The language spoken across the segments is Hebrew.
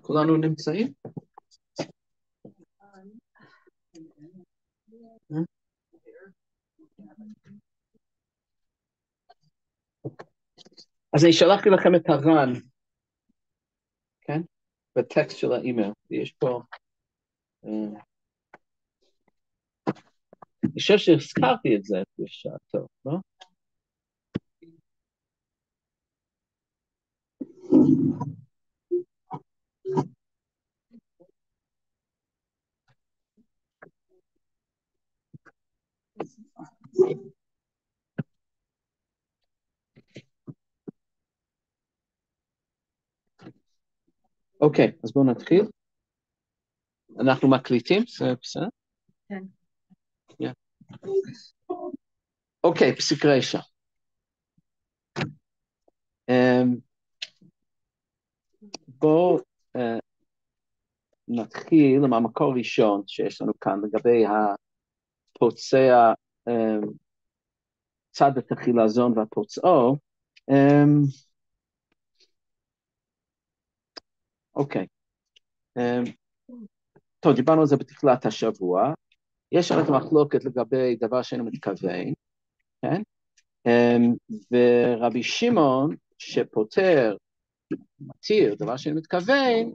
כולנו נמצאים? אז אני שלחתי לכם את הר"ן, כן? בטקסט של האימייל. יש פה... אני חושב שהזכרתי את זה בשעתו, לא? אוקיי, אז בואו נתחיל. אנחנו מקליטים, זה בסדר? כן. אוקיי, פסיק רשע. בואו נתחיל עם המקור הראשון שיש לנו כאן לגבי הפוצע צד התחילזון והפוצעו. אוקיי. טוב, דיברנו על זה בתחילת השבוע. יש לנו את המחלוקת לגבי דבר שאינו מתכוון, כן? ורבי שמעון שפותר, מתיר דבר שאינו מתכוון,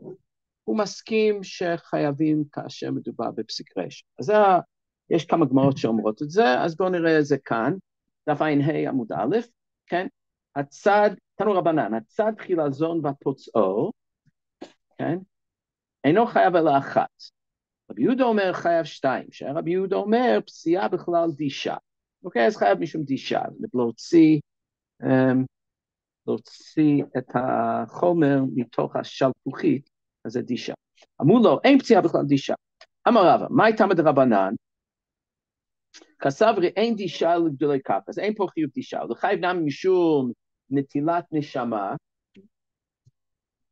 הוא מסכים שחייבים כאשר מדובר בפסיק רשע. אז יש כמה גמרות שאומרות את זה, אז בואו נראה את זה כאן, דף ע"ה עמוד א', כן? הצד, תנו רבנן, הצד חילזון והפוצעו, כן? אינו חייב אלא אחת. רבי יהודה אומר חייב שתיים, שרבי יהודה אומר פציעה בכלל דישה. אוקיי, אז חייב משום דישה, להוציא את החומר מתוך השלפוחית, אז זה דישה. אמרו לו, אין פציעה בכלל דישה. אמר רבא, מה הייתה מדרבנן? כסברי אין דישה לגדולי כף, אז אין פה חיוב דישה, לחייב נמי משום נטילת נשמה,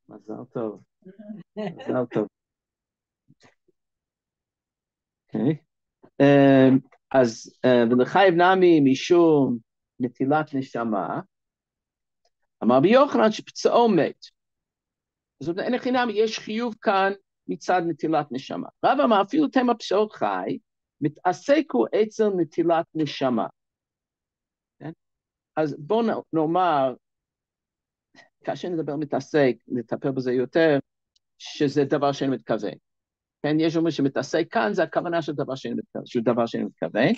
מזל טוב, מזל טוב. אוקיי. אז ולחייב נמי משום נטילת נשמה, אמר רבי יוחנן שפצעו מת. זאת אומרת, אין הכי נמי, יש חיוב כאן מצד נטילת נשמה. רב אמר, אפילו תמה פצעות חי, מתעסקו אצל נטילת נשמה. כן? אז בואו נאמר, כאשר נדבר מתעסק, נטפל בזה יותר, שזה דבר שאין מתכוון. כן, יש אומר שמתעסק כאן, זה הכוונה של דבר שאין מתכוון.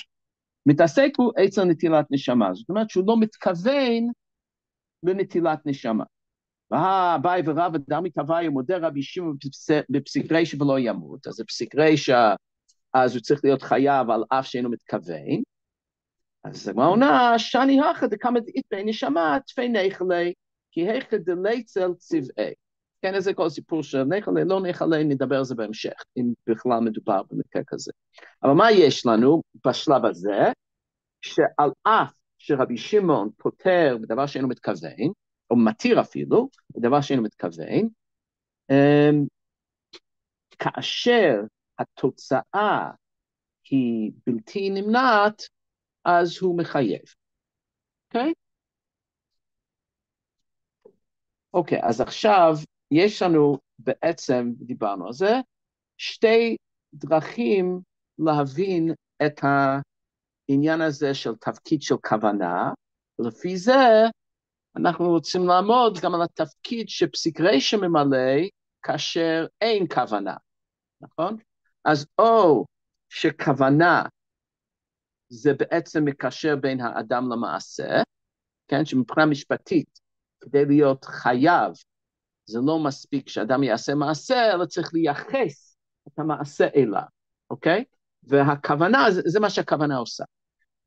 מתעסק הוא אצל נטילת נשמה, זאת אומרת שהוא לא מתכוון לנטילת נשמה. והבאי ורב אדם מתהווי ומודה רבי שמעון בפסיק רשע ולא ימות, אז בפסיק רשע, אז הוא צריך להיות חייב על אף שאינו מתכוון. אז מה עונה, שאני הכא דקמא דאיתרי נשמה תפי נחלי, כי הכא דליצל צבעי. כן, זה כל סיפור של נחלי, לא נחלי, נדבר על זה בהמשך, אם בכלל מדובר במקרה כזה. אבל מה יש לנו בשלב הזה? שעל אף שרבי שמעון פותר בדבר שאינו מתכוון, או מתיר אפילו, בדבר שאינו מתכוון, כאשר התוצאה היא בלתי נמנעת, אז הוא מחייב. אוקיי? אוקיי, אז עכשיו יש לנו בעצם, דיברנו על זה, שתי דרכים להבין את העניין הזה של תפקיד של כוונה, ולפי זה אנחנו רוצים לעמוד גם על התפקיד שפסיק רשע ממלא כאשר אין כוונה, נכון? אז או שכוונה זה בעצם מקשר בין האדם למעשה, כן? שמבחינה משפטית, כדי להיות חייב, זה לא מספיק שאדם יעשה מעשה, אלא צריך לייחס את המעשה אליו, אוקיי? והכוונה, זה מה שהכוונה עושה.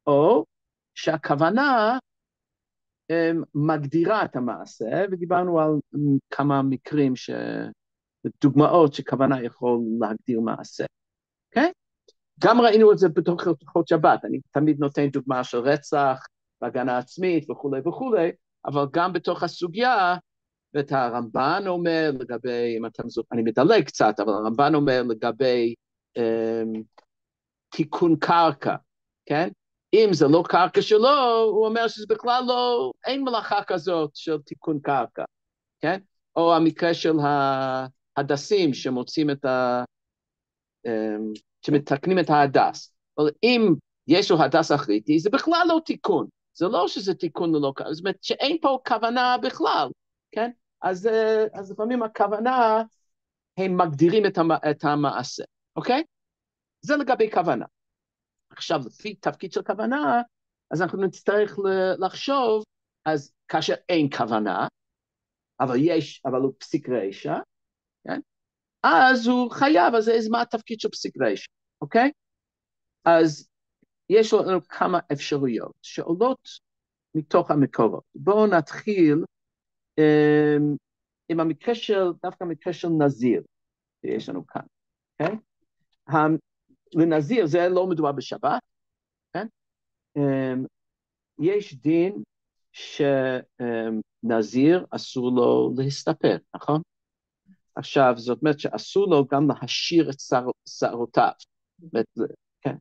או שהכוונה מגדירה את המעשה, ודיברנו על כמה מקרים, דוגמאות שכוונה יכול להגדיר מעשה, אוקיי? גם ראינו את זה בתוך הלכות שבת, אני תמיד נותן דוגמה של רצח, בהגנה עצמית וכו' וכו', אבל גם בתוך הסוגיה, ואת הרמב"ן אומר לגבי, אם אתם זוכרים, אני מדלג קצת, אבל הרמב"ן אומר לגבי תיקון קרקע, כן? אם זה לא קרקע שלו, הוא אומר שזה בכלל לא, אין מלאכה כזאת של תיקון קרקע, כן? או המקרה של ההדסים שמוצאים את שמתקנים את ההדס. אבל אם יש לו הדס אחריתי, זה בכלל לא תיקון. זה לא שזה תיקון ללא כוונה, זאת אומרת שאין פה כוונה בכלל, כן? אז לפעמים הכוונה, הם מגדירים את המעשה, אוקיי? זה לגבי כוונה. עכשיו, לפי תפקיד של כוונה, אז אנחנו נצטרך לחשוב, אז כאשר אין כוונה, אבל הוא פסיק רשע, כן? אז הוא חייב, אז מה התפקיד של פסיק רשע, אוקיי? אז יש לנו כמה אפשרויות שעולות מתוך המקורות. בואו נתחיל עם המקרה של, דווקא המקרה של נזיר, שיש לנו כאן, אוקיי? לנזיר זה לא מדובר בשבת, כן? יש דין שנזיר אסור לו להסתפר, נכון? עכשיו, זאת אומרת שאסור לו גם להשאיר את שערותיו, כן?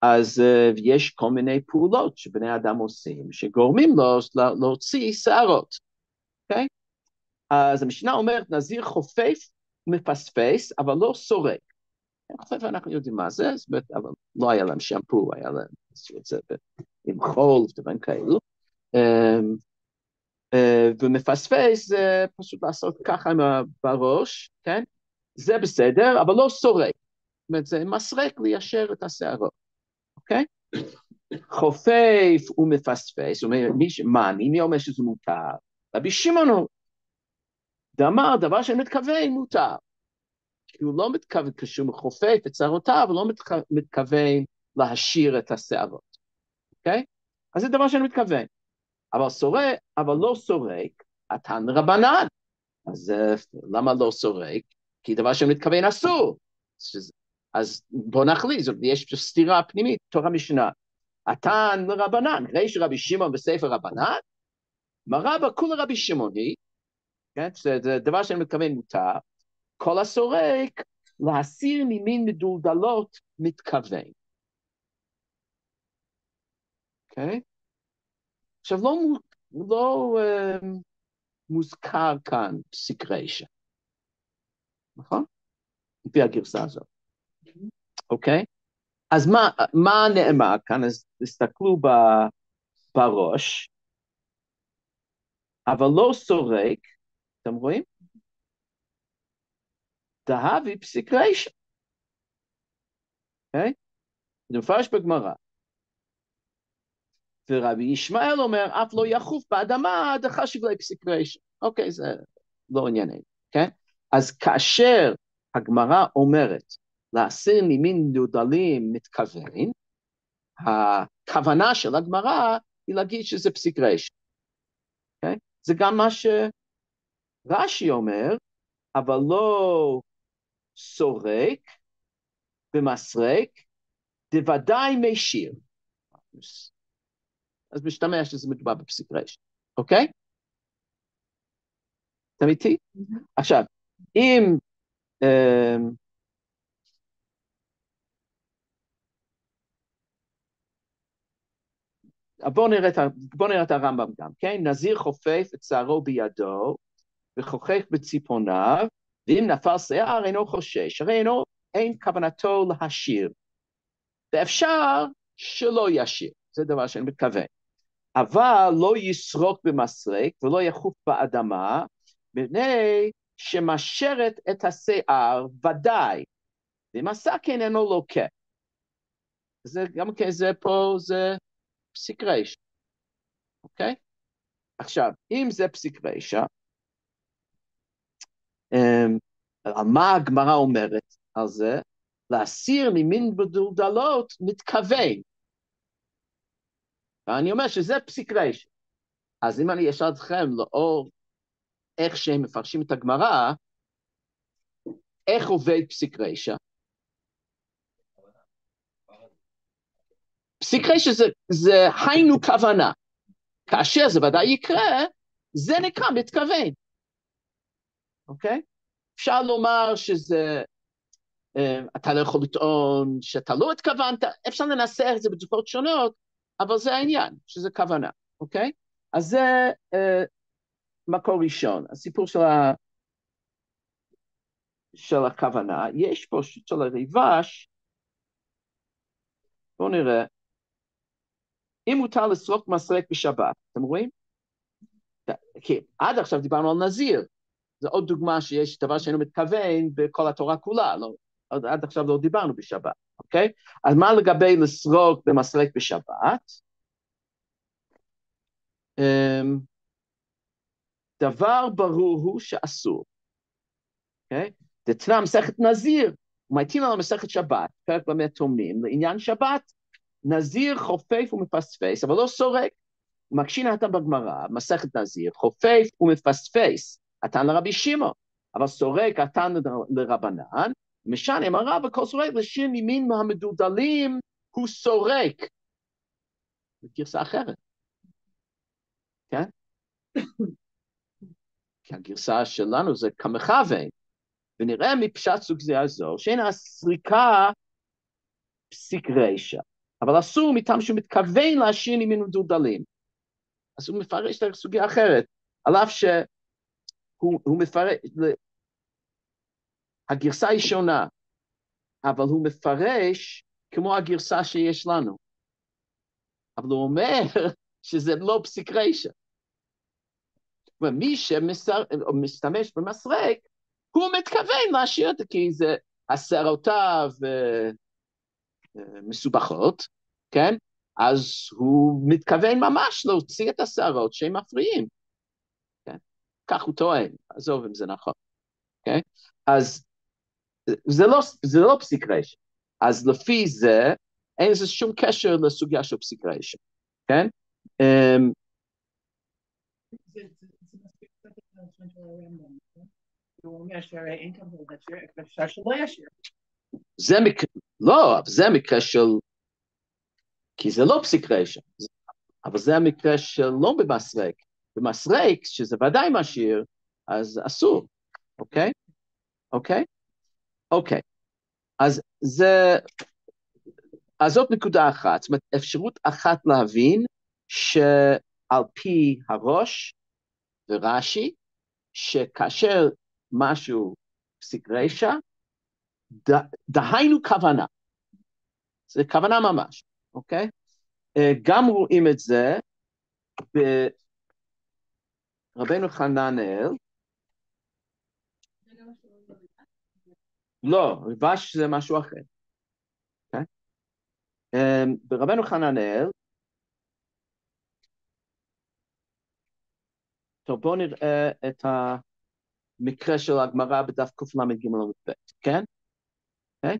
אז יש כל מיני פעולות שבני אדם עושים, שגורמים לו להוציא שערות, אוקיי? אז המשנה אומרת, נזיר חופף מפספס, אבל לא סורק. חופף אנחנו יודעים מה זה, אבל לא היה להם שמפו, היה להם את זה עם חול ודברים כאלו. ומפספס זה פשוט לעשות ככה בראש, כן? זה בסדר, אבל לא סורק. זאת אומרת, זה מסרק ליישר את השערות, אוקיי? חופף ומפספס, זאת אומרת, מי אומר שזה מותר? רבי שמעון הוא דאמר, דבר שאני מתכוון מותר. כי הוא לא מתכוון, כשהוא חופף את שערותיו, הוא לא מתכוון להשאיר את השערות, אוקיי? אז זה דבר שאני מתכוון. אבל לא סורק, התן רבנן. אז למה לא סורק? כי דבר שאני מתכוון אסור. אז בוא נחליט, יש סתירה פנימית, תוך המשנה. התן לרבנן, ראש רבי שמעון בספר רבנן, מראה בכולה רבי שמעוני, כן? זה דבר שאני מתכוון מותר, כל הסורק להסיר ממין מדולדלות מתכוון. אוקיי? עכשיו לא מוזכר כאן פסיק רשע, נכון? לפי הגרסה הזאת. אוקיי? אז מה נאמר כאן? אז תסתכלו בראש, אבל לא סורק, אתם רואים? דהבי פסיק רשע. אוקיי? זה מפרש בגמרא. ורבי ישמעאל אומר, אף לא יחוף באדמה, דחשיב לי פסיק רשע. אוקיי, זה לא ענייננו, כן? אז כאשר הגמרא אומרת, להסיר ממין מדולדלים מתכוון, הכוונה של הגמרא היא להגיד שזה פסיק רשע. Okay? זה גם מה שרש"י אומר, אבל לא סורק ומסרק, דוודאי משיר. אז משתמע שזה מדובר בפסיק רשע, אוקיי? אתם איתי? עכשיו, אם בואו נראה את הרמב"ם גם, כן? נזיר חופף את שערו בידו, וחוכך בציפורניו, ואם נפל שיער אינו חושש, הרי אין כוונתו להשאיר. ואפשר שלא ישאיר, זה דבר שאני מתכוון. אבל לא יסרוק במסרק ולא יחוף באדמה, מפני שמשרת את השיער ודאי, ואם עשה כן אינו לוקה. זה גם כן, זה פה, זה פסיק רשע, אוקיי? עכשיו, אם זה פסיק רשע, מה הגמרא אומרת על זה? להסיר ממין מדולדלות מתכוון. ואני אומר שזה פסיק רשע. אז אם אני אשאל אתכם לאור איך שהם מפרשים את הגמרא, איך עובד פסיק רשע? פסיק רשע זה היינו כוונה. כאשר זה ודאי יקרה, זה נקרא מתכוון. אוקיי? אפשר לומר שזה, אתה לא יכול לטעון שאתה לא התכוונת, אפשר לנסח את זה בצורות שונות, אבל זה העניין, שזה כוונה, אוקיי? אז זה מקור ראשון, הסיפור של הכוונה. יש פה של הריבש, בואו נראה, אם מותר לסרוק מסרק בשבת, אתם רואים? כי עד עכשיו דיברנו על נזיר, זו עוד דוגמה שיש דבר שאינו מתכוון בכל התורה כולה, לא, עד עכשיו לא דיברנו בשבת, אוקיי? אז מה לגבי לסרוק במסרק בשבת? דבר ברור הוא שאסור, אוקיי? דתנא מסכת נזיר, ומעטין על מסכת שבת, פרק במה תומים, לעניין שבת, נזיר חופף ומפספס, אבל לא סורק. מקשין התם בגמרא, מסכת נזיר, חופף ומפספס, התן לרבי שמעון, אבל סורק התן לרבנן, משנה אם הרב וכל סורק לשיר ימין מהמדולדלים, הוא סורק. זו גרסה אחרת, כן? כי הגרסה שלנו זה כמכוון, ונראה מפשט סוגיה זו, שאין הסריקה פסיק רישא, אבל אסור מטעם שהוא מתכוון להשאיר ימין מדולדלים. אז הוא מפרש את סוגיה אחרת, על אף שהוא מפרש, הגרסה היא שונה, אבל הוא מפרש כמו הגרסה שיש לנו. אבל הוא אומר שזה לא פסיק רישא. ומי שמשתמש במסרק, הוא מתכוון להשאיר את זה, כי זה השערותיו מסובכות, כן? אז הוא מתכוון ממש להוציא את השערות שהם מפריעים. כן? כך הוא טוען, עזוב אם זה נכון. כן? אז זה לא פסיק רישא. אז לפי זה, אין לזה שום קשר לסוגיה של פסיק רישא. כן? זה מספיק קצת את הראשון של הרמב"ם, הוא אומר שהרי אין כבוד לשיר, אפשר שלא ישיר. לא, זה המקרה של, כי זה לא פסיק רישא, אבל זה המקרה של לא במסרק. במסרק, שזה ודאי משאיר, אז אסור, אוקיי? אוקיי? אוקיי. אז זאת נקודה אחת, זאת אומרת, אפשרות אחת להבין שעל פי הראש ורש"י, שכאשר משהו פסיק רישא, דהיינו כוונה. זה כוונה ממש, אוקיי? גם רואים את זה ברבנו חננאל. לא, ריבש זה משהו אחר. אוקיי? ברבנו חננאל, טוב, בואו נראה את המקרה של הגמרא בדף קל"ג עמוד ב', כן? אוקיי?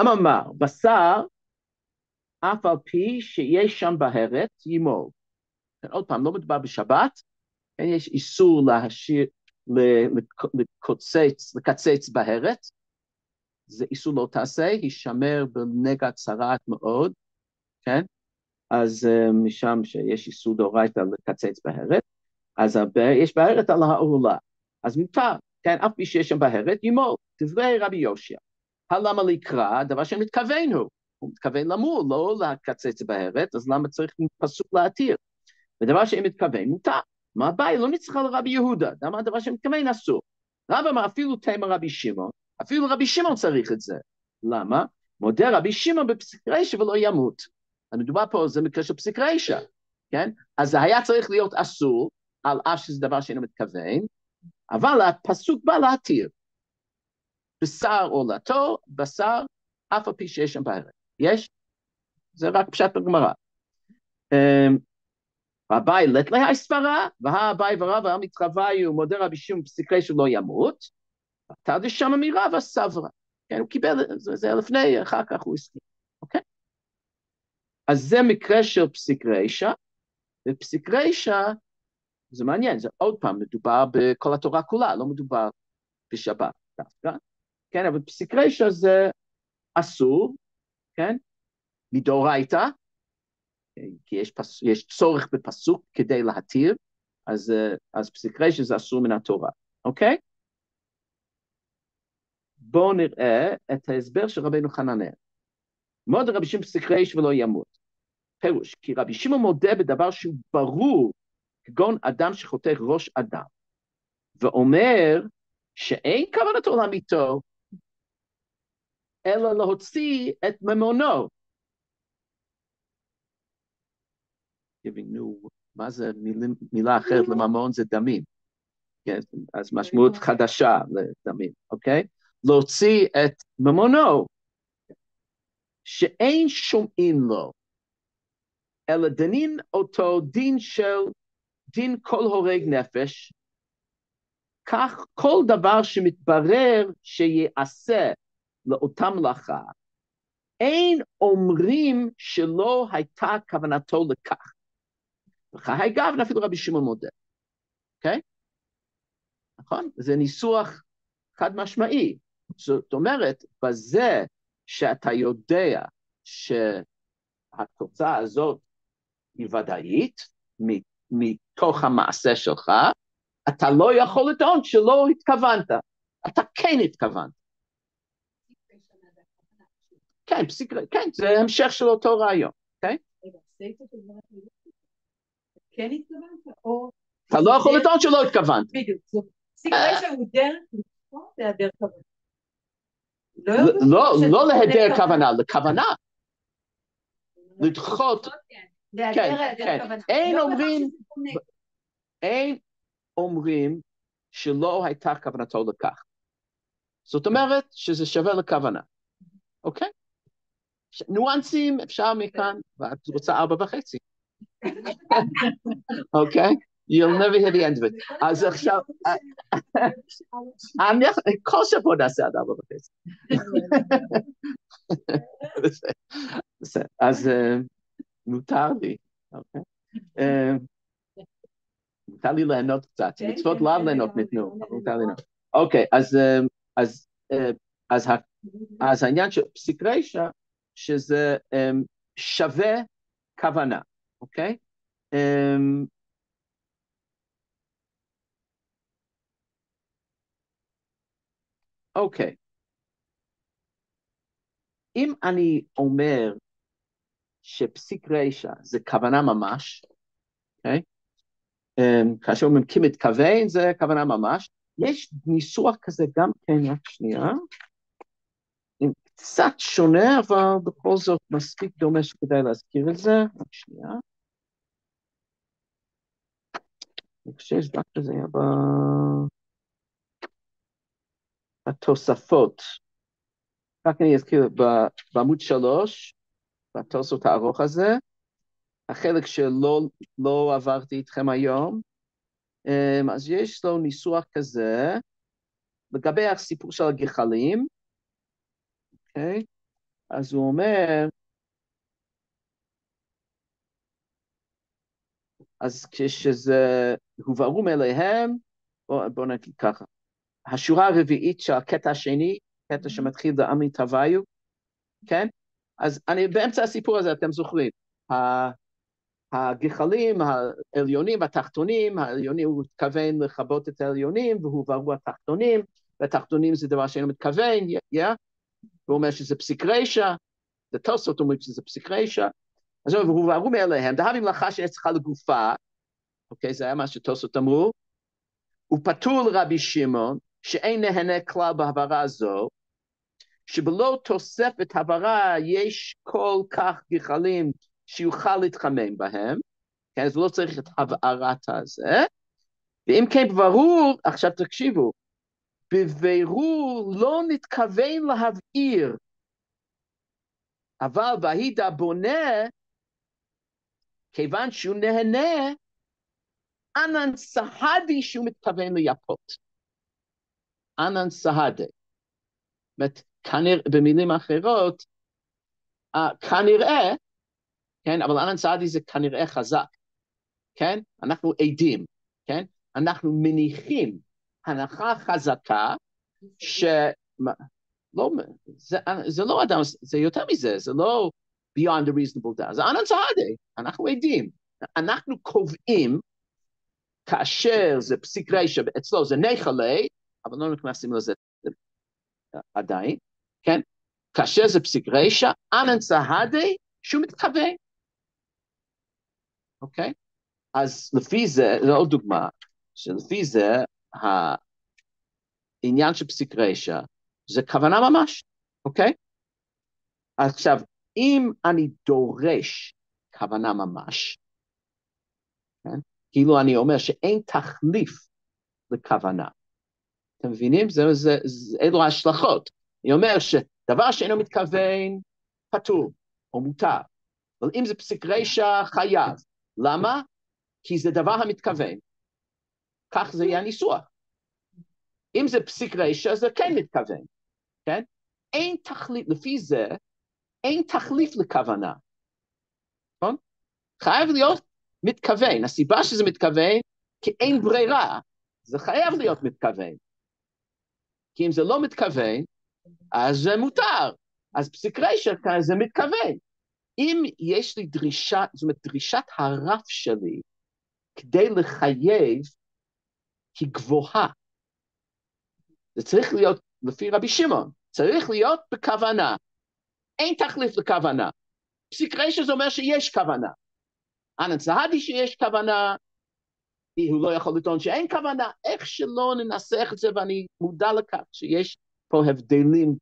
אמר, בשר, אף על פי שיש שם בהרת, ימול. עוד פעם, לא מדובר בשבת, יש איסור להשאיר, לקצץ בהרת, זה איסור לא תעשה, יישמר בנגע צרעת מאוד, כן? אז משם שיש איסור דאורייתא לקצץ בהרת, אז יש בהרת על העורלה, אז מותר, כן? אף פי שיש שם בהרת, ימול, דברי רבי יושע. למה לקרא? דבר שמתכוון הוא מתכוון למול, לא לקצץ בהרת, אז למה צריך פסוק להתיר? ודבר שמתכוון מותר. מה הבעיה? לא נצטרך לרבי יהודה, למה הדבר שמתכוון אסור? רב אמר אפילו תימא רבי שמעון, אפילו רבי שמעון צריך את זה. למה? מודה רבי שמעון בפסיק רישא ולא ימות. מדובר פה, זה מקרה של פסיק רישא, כן? אז זה היה צריך להיות אסור, על אף שזה דבר שאינו מתכוון, אבל הפסוק בא להתיר. בשר עולתו, בשר, אף על פי שיש שם בהרת. יש? זה רק פשט בגמרא. והבאי לית לה הסברה, והבאי ורב המתחוויו מודה רבי שמעון בפסיק רישא שלא ימות, אתה דשם מרבא סברה. כן, הוא קיבל, זה לפני, אחר כך הוא הסכים, אוקיי? אז זה מקרה של פסיק רישא, ופסיק רישא, זה מעניין, זה עוד פעם, מדובר בכל התורה כולה, לא מדובר בשבת דווקא, כן, אבל פסיק רישא זה אסור, כן, מדאורייתא, כי יש צורך בפסוק כדי להתיר, אז פסיק רישא זה אסור מן התורה, אוקיי? בואו נראה את ההסבר של רבינו חננאל. מודה רבי שמעון פסיק ריש ולא ימות. פירוש, כי רבי שמעון מודה בדבר שהוא ברור, כגון אדם שחותך ראש אדם, ואומר שאין כוונתו להמיתו, אלא להוציא את ממונו. תבינו, מה זה מילה אחרת לממון? זה דמים. כן, אז משמעות חדשה לדמים, אוקיי? להוציא את ממונו, שאין שומעים לו, אלא דנין אותו דין כל הורג נפש, כך כל דבר שמתברר שיעשה לאותה מלאכה, אין אומרים שלא הייתה כוונתו לכך. וכך אגב, אפילו רבי שמעון מודה. אוקיי? נכון? זה ניסוח חד משמעי. זאת אומרת, בזה שאתה יודע שהתוצאה הזאת היא ודאית, מתוך המעשה שלך, אתה לא יכול לטעון שלא התכוונת. אתה כן התכוונת. כן, כן, זה המשך של אותו רעיון, אוקיי? כן התכוונת, או... אתה לא יכול לטעון שלא התכוונת. בדיוק, פסיק רשע הוא דרך לבחור להיעדר כוונה. לא להיעדר כוונה, לכוונה. לדחות. כן, אין אומרים שלא הייתה כוונתו לכך. זאת אומרת שזה שווה לכוונה. אוקיי? ניואנסים אפשר מכאן, ואת רוצה 4.5. אוקיי? You'll never hear the end of it. אז עכשיו, כל שבוע נעשה עד 4.5. אז מותר לי, אוקיי? מותר לי ליהנות קצת, מצוות לאו ליהנות ניתנו, מותר לי ליהנות. אוקיי, אז העניין של פסיק רישא, שזה שווה כוונה, אוקיי? אוקיי. אם אני אומר שפסיק רישא זה כוונה ממש, אוקיי? כאשר אומרים כי מתכוון זה כוונה ממש, יש ניסוח כזה גם כן, רק שנייה, קצת שונה, אבל בכל זאת מספיק דומה שכדאי להזכיר את זה, רק שנייה. אני חושב שדווקא זה היה בתוספות. רק אני אזכיר, בעמוד 3, בתוספות הארוך הזה, החלק שלא עברתי איתכם היום, אז יש לו ניסוח כזה, לגבי הסיפור של הגחלים, אוקיי? אז הוא אומר, אז כשזה הובהרו מאליהם, בואו נגיד ככה, השורה הרביעית של הקטע השני, קטע שמתחיל דאמרי תוויו, כן? אז אני באמצע הסיפור הזה, אתם זוכרים, הגחלים, העליונים והתחתונים, העליונים הוא מתכוון לכבות את העליונים, והובהרו התחתונים, והתחתונים זה דבר שאינו מתכוון, הוא אומר שזה פסיק רישא, זה תוספות אומרים שזה פסיק רישא, אז הובהרו מאליהם, דהבי מלאכה שצריכה לגופה, אוקיי, זה היה מה שתוספות אמרו, ופתור רבי שמעון, שאין נהנה כלל בהברה הזו, שבלא תוספת הברה יש כל כך גחלים שיוכל להתחמם בהם, כן, אז לא צריך את הבהרת הזה, ואם כן ברור, עכשיו תקשיבו, בבירור לא נתכוון להבהיר, אבל בהידע בונה, כיוון שהוא נהנה, ענן סהדי שהוא מתכוון ליפות. ענן סהדי. במילים אחרות, כנראה, כן, אבל ענן סהדי זה כנראה חזק, כן? אנחנו עדים, כן? אנחנו מניחים הנחה חזקה, זה לא אדם, זה יותר מזה, זה לא beyond a reasonable doubt, זה ענן סהדי, אנחנו עדים, אנחנו קובעים, כאשר זה פסיק רישא, אצלו זה נחלה, אבל לא נכנסים לזה. עדיין, כן? כאשר זה פסיק רשע, אנן צהדי, שהוא מתכוון. אוקיי? אז לפי זה, זו עוד דוגמה, שלפי זה, העניין של פסיק רשע, זה כוונה ממש, אוקיי? עכשיו, אם אני דורש כוונה ממש, כן? כאילו אני אומר שאין תחליף לכוונה. אתם מבינים? אלו ההשלכות. אני אומר שדבר שאינו מתכוון, פטור או מותר. אבל אם זה פסיק רשע, חייב. למה? כי זה דבר המתכוון. כך זה יהיה הניסוח. אם זה פסיק רשע, זה כן מתכוון. כן? אין תחליף, לפי זה, אין תחליף לכוונה. נכון? חייב להיות מתכוון. הסיבה שזה מתכוון, כי אין ברירה. זה חייב להיות מתכוון. כי אם זה לא מתכוון, אז זה מותר. אז פסיק רשע זה מתכוון. אם יש לי דרישה, זאת אומרת, דרישת הרף שלי כדי לחייב היא גבוהה. זה צריך להיות, לפי רבי שמעון, צריך להיות בכוונה. אין תחליף לכוונה. פסיק רשע זה אומר שיש כוונה. אנן צהדי שיש כוונה, הוא לא יכול לטעון שאין כוונה, איך שלא ננסח את זה, ואני מודע לכך שיש פה הבדלים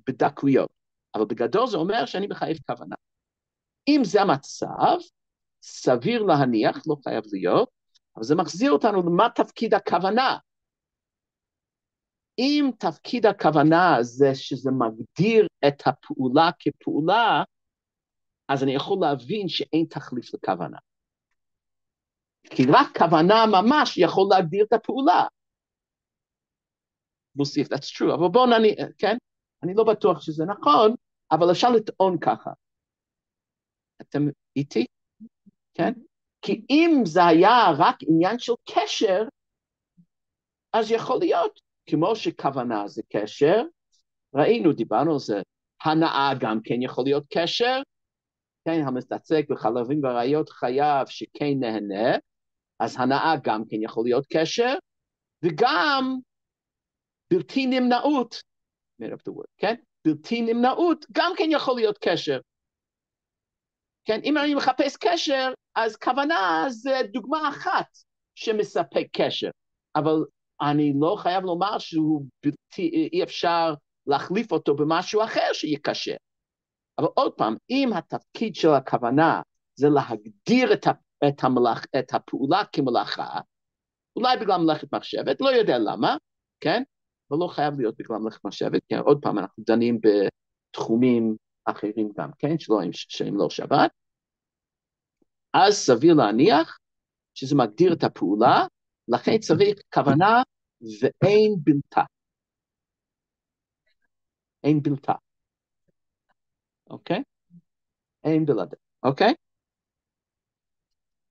בדקויות. אבל בגדול זה אומר שאני מחייב כוונה. אם זה המצב, סביר להניח, לא חייב להיות, אבל זה מחזיר אותנו למה תפקיד הכוונה. אם תפקיד הכוונה זה שזה מגדיר את הפעולה כפעולה, אז אני יכול להבין שאין תחליף לכוונה. כי רק כוונה ממש יכול להגדיר את הפעולה. We'll see if that's true. אבל בואו כן? אני לא בטוח שזה נכון, אבל אפשר לטעון ככה. אתם איתי? כן? כי אם זה היה רק עניין של קשר, אז יכול להיות, כמו שכוונה זה קשר, ראינו, דיברנו על זה, הנאה גם כן יכול להיות קשר, כן, המסתצק בחלבים וראיות חייב שכן נהנה, אז הנאה גם כן יכול להיות קשר, וגם בלתי נמנעות, כן? בלתי נמנעות גם כן יכול להיות קשר. כן, אם אני מחפש קשר, אז כוונה זה דוגמה אחת שמספק קשר, אבל אני לא חייב לומר אי אפשר להחליף אותו במשהו אחר שיהיה קשה. אבל עוד פעם, אם התפקיד של הכוונה זה להגדיר את הפעולה כמלאכה, אולי בגלל מלאכת מחשבת, לא יודע למה, כן? אבל לא חייב להיות בגלל מלאכת מחשבת, כן? עוד פעם, אנחנו דנים בתחומים אחרים גם, כן? שהם לא שבת. אז סביר להניח שזה מגדיר את הפעולה, לכן צריך כוונה ואין בלתה. אין בלתה. אוקיי? אין בלתה. אוקיי?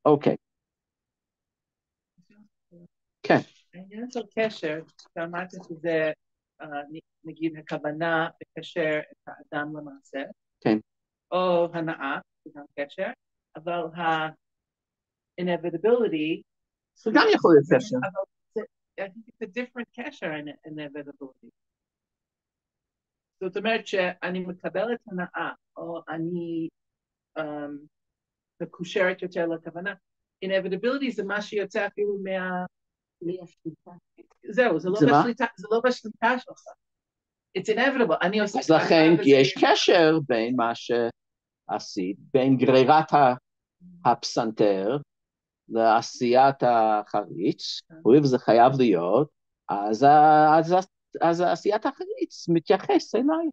אוקיי. כן. העניין של קשר, שאמרת שזה, נגיד, הכוונה לקשר את האדם למעשה, כן. או הנאה, זה גם קשר, אבל ה-inevitability, זה גם יכול להיות קשר. אבל I think it's a different קשר, inevitability. זאת אומרת שאני מקבלת הנאה, או אני מקושרת יותר לכוונה. inevitability זה מה שיוצא אפילו מהשליטה. זהו, זה לא בשליטה שלך. It's inevitable. אז לכן יש קשר בין מה שעשית, בין גרירת הפסנתר לעשיית החריץ, וזה חייב להיות, אז עשיית החריץ מתייחס אליי.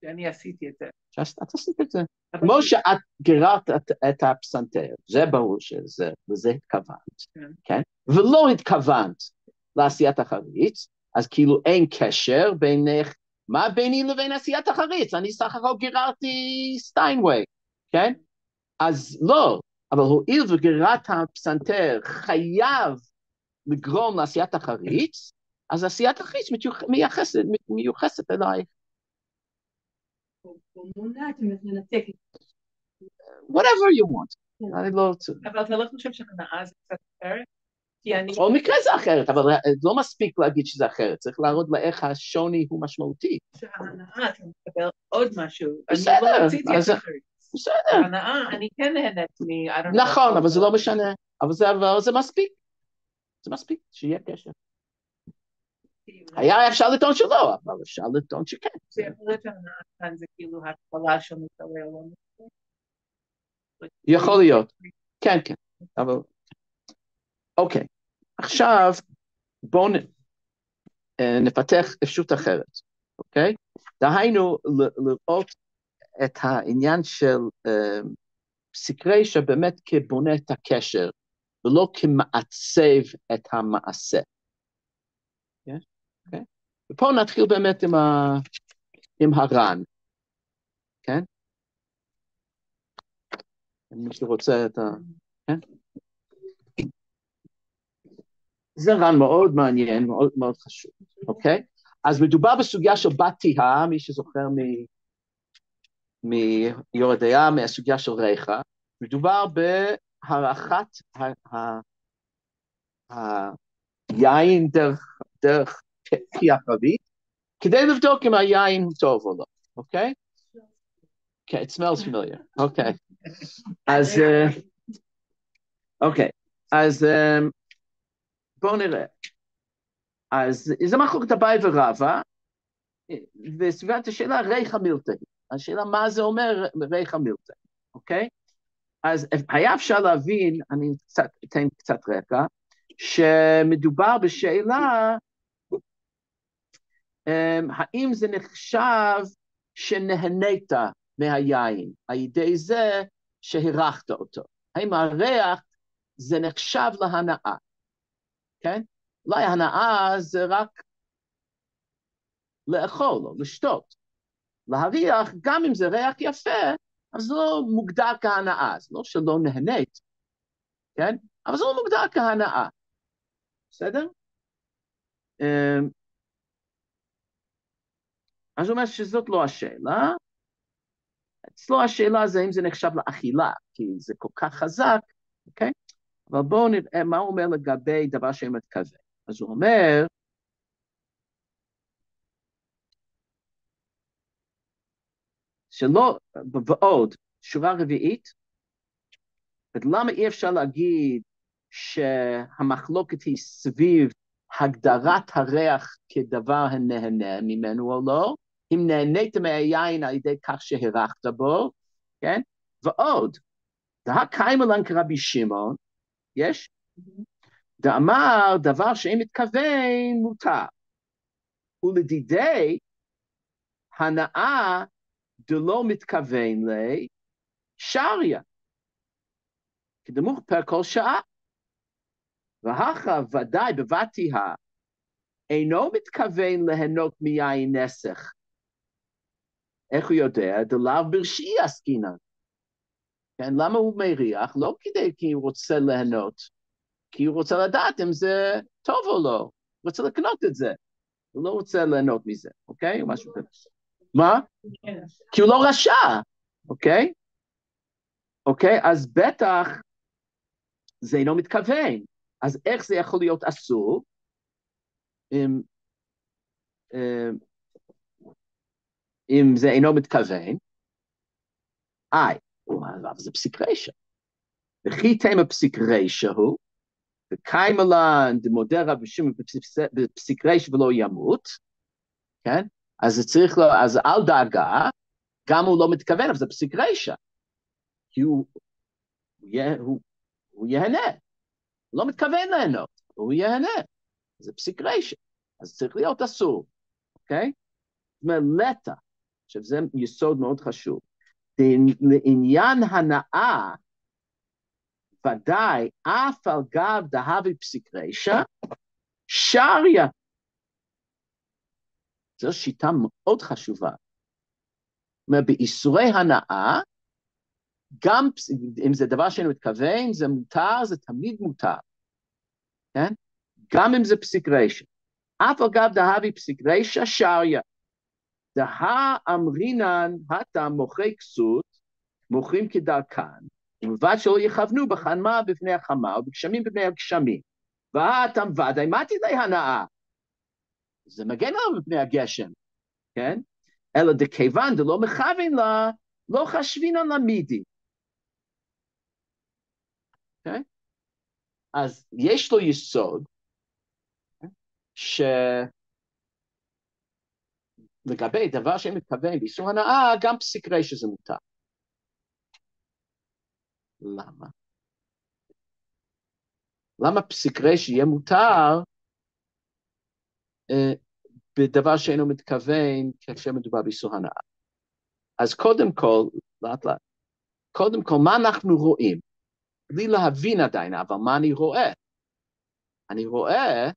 שאני עשיתי את זה. את עשית את זה. כמו שאת גררת את הפסנתר, זה ברור שזה, וזה התכוונת, כן? ולא התכוונת לעשיית החריץ, אז כאילו אין קשר בינך, מה ביני לבין עשיית החריץ? אני סך הכל גיררתי סטיינווי, כן? אז לא, אבל הואיל וגרירת הפסנתר חייב לגרום לעשיית החריץ, אז עשיית החריץ מיוחסת אליי. Whatever you want. אני לא רוצה. אבל אתה לא חושב שהנאה זה קצת אחרת? בכל מקרה זה אחרת, אבל לא מספיק להגיד שזה אחרת, צריך להראות לה איך השוני הוא משמעותי. שההנאה, אתה מקבל עוד משהו. בסדר, אני לא רציתי את אחרת. בסדר. ההנאה, אני כן נהנית נכון, אבל זה לא משנה, אבל זה מספיק. זה מספיק, שיהיה קשר. היה אפשר לטעון שלא, אבל אפשר לטעון שכן. זה יכול להיות שההנאה כאן זה כאילו התחלה של מוצרי העולם. יכול להיות, כן, כן, אבל... אוקיי, עכשיו בואו נפתח אפשרות אחרת, אוקיי? דהיינו לראות את העניין של סקרי שבאמת כבונה את הקשר, ולא כמעצב את המעשה. Okay? ופה נתחיל באמת עם הר"ן, כן? מי שרוצה את ה... כן? זה ר"ן מאוד מעניין, מאוד מאוד חשוב, אוקיי? אז מדובר בסוגיה של בתיה, מי שזוכר מיורדיה, מהסוגיה של ריחה, מדובר בהערכת היין דרך פי החבית, כדי לבדוק אם היין הוא טוב או לא, אוקיי? כן, it smells familiar, אוקיי. אז, אוקיי, אז בואו נראה. אז זה מחלוקת אביי ורבא, וסביבת השאלה ריחא מילתא. השאלה מה זה אומר ריחא מילתא, אוקיי? אז היה אפשר להבין, אני אתן קצת רקע, שמדובר בשאלה, האם זה נחשב שנהנית מהיין, על ידי זה שהרחת אותו? האם הריח זה נחשב להנאה? כן? אולי הנאה זה רק לאכול או לשתות. להריח, גם אם זה ריח יפה, אז זה לא מוגדר כהנאה, זה לא שלא נהנית, כן? אבל זה לא מוגדר כהנאה. בסדר? אז הוא אומר שזאת לא השאלה. אצלו השאלה זה אם זה נחשב לאכילה, כי זה כל כך חזק, אוקיי? אבל בואו נראה מה הוא אומר לגבי דבר שהם מתכוון. אז הוא אומר, שלא, ועוד, שורה רביעית, ולמה אי אפשר להגיד שהמחלוקת היא סביב הגדרת הריח כדבר הנהנה ממנו או לא, אם נהנית מהיין על ידי כך שהרחת בו, כן? ועוד, דהה קיימלן כרבי שמעון, יש? דאמר דבר שאין מתכוון מותר, ולדידי הנאה דלא מתכוון לי, שריה, כדמוך פר כל שעה, והכה ודאי בבתיה, אינו מתכוון ליהנות מיין נסך. איך הוא יודע? דלאו ברשעי עסקינן. כן, למה הוא מריח? לא כדי כי הוא רוצה ליהנות, כי הוא רוצה לדעת אם זה טוב או לא, הוא רוצה לקנות את זה, הוא לא רוצה ליהנות מזה, אוקיי? או משהו כזה. מה? כי הוא לא רשע, אוקיי? אוקיי, אז בטח זה אינו מתכוון. אז איך זה יכול להיות אסור? אם זה אינו מתכוון, אבל זה פסיק רשע. וכי תמה פסיק רשע הוא, וקיימלן דמודה רבי שמעון בפסיק רשע ולא ימות, כן? אז זה צריך לו, אז אל דאגה, גם הוא לא מתכוון, אבל זה פסיק רשע. כי הוא יהנה. הוא לא מתכוון ליהנות, הוא יהנה. זה פסיק רשע. אז צריך להיות אסור, אוקיי? זאת אומרת, לטה, עכשיו זה יסוד מאוד חשוב. לעניין הנאה, ודאי, אף על גב דהבי פסיק רשע, שריה. זו שיטה מאוד חשובה. זאת אומרת, באיסורי הנאה, גם אם זה דבר שאני מתכוון, זה מותר, זה תמיד מותר. כן? גם אם זה פסיק רשע. אף על גב דהבי פסיק רשע, שריה. דהה אמרינן, הטה מוכרי כסות, מוכרים כדרכן, ובלבד שלא יכוונו בחמה בפני החמה, ובגשמים בפני הגשמים. ואתם ודאי מתי להנאה. זה מגן עליו מפני הגשם, כן? אלא דכיוון דלא מכוון לה, לא חשבינן לה מידי. Okay? אז יש לו יסוד, שלגבי דבר שהם מתכוון באיסור הנאה, גם פסיק רישא שזה מותר. למה? למה פסיק רישא יהיה מותר בדבר שאינו מתכוון כאשר מדובר באיסור הנאה? אז קודם כל, לאט לאט, קודם כל, מה אנחנו רואים? בלי להבין עדיין, אבל מה אני רואה? אני רואה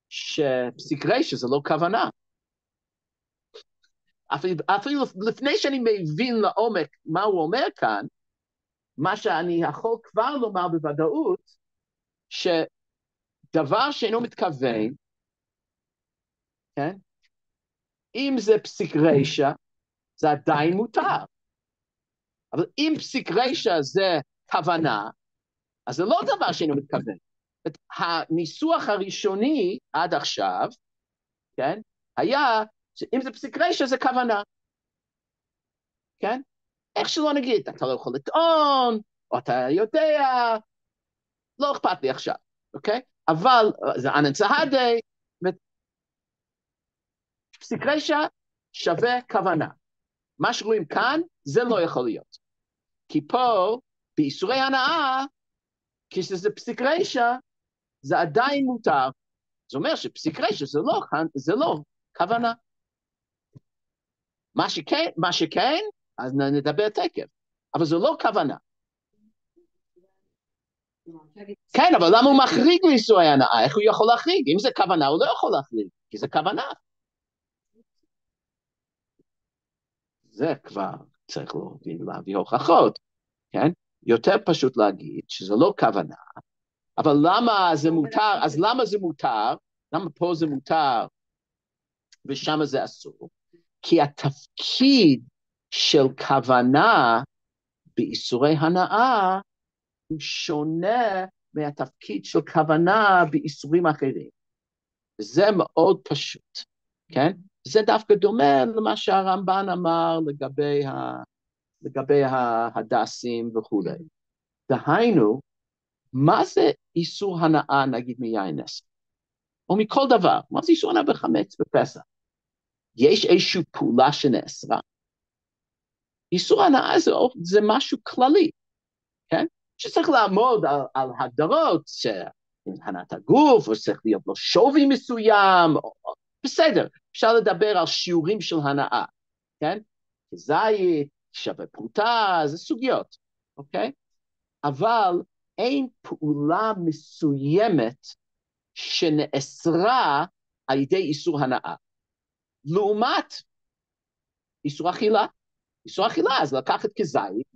שפסיק רישא זה לא כוונה. אפילו לפני שאני מבין לעומק מה הוא אומר כאן, מה שאני יכול כבר לומר בוודאות, שדבר שאינו מתכוון, כן? אם זה פסיק רישא, זה עדיין מותר. אבל אם פסיק רישא זה כוונה, אז זה לא דבר שאינו מתכוון. הניסוח הראשוני עד עכשיו, כן? היה, אם זה פסיק רישא זה כוונה. כן? איך שלא נגיד, אתה לא יכול לטעון, או אתה יודע, לא אכפת לי עכשיו, אוקיי? אבל זה אנן צהדי, פסיק רישא שווה כוונה. מה שרואים כאן, זה לא יכול להיות. כי פה, באיסורי הנאה, כשזה פסיק רישא, זה עדיין מותר. זה אומר שפסיק רישא זה לא כוונה. מה שכן, אז נדבר תכף. אבל זה לא כוונה. כן, אבל למה הוא מחריג מאיסורי הנאה? איך הוא יכול להחריג? אם זה כוונה, הוא לא יכול להחריג, כי זה כוונה. זה כבר צריך להביא הוכחות, כן? יותר פשוט להגיד שזה לא כוונה, אבל למה זה מותר? אז למה זה מותר? למה פה זה מותר ושם זה אסור? כי התפקיד של כוונה באיסורי הנאה הוא שונה מהתפקיד של כוונה באיסורים אחרים. זה מאוד פשוט, כן? זה דווקא דומה למה שהרמב"ן אמר לגבי ההדסים וכו'. דהיינו, מה זה איסור הנאה, נגיד מיין נסך? או מכל דבר, מה זה איסור הנאה בחמץ בפסח? יש איזושהי פעולה שנאסרה. איסור הנאה זה משהו כללי, כן? שצריך לעמוד על הגדרות, הנעת הגוף, או צריך להיות לו שווי מסוים, בסדר, אפשר לדבר על שיעורים של הנאה, כן? זית, שווה פרוטה, זה סוגיות, אוקיי? אבל אין פעולה מסוימת שנאסרה על ידי איסור הנאה. לעומת איסור אכילה. איסור אכילה, אז לקחת כזית,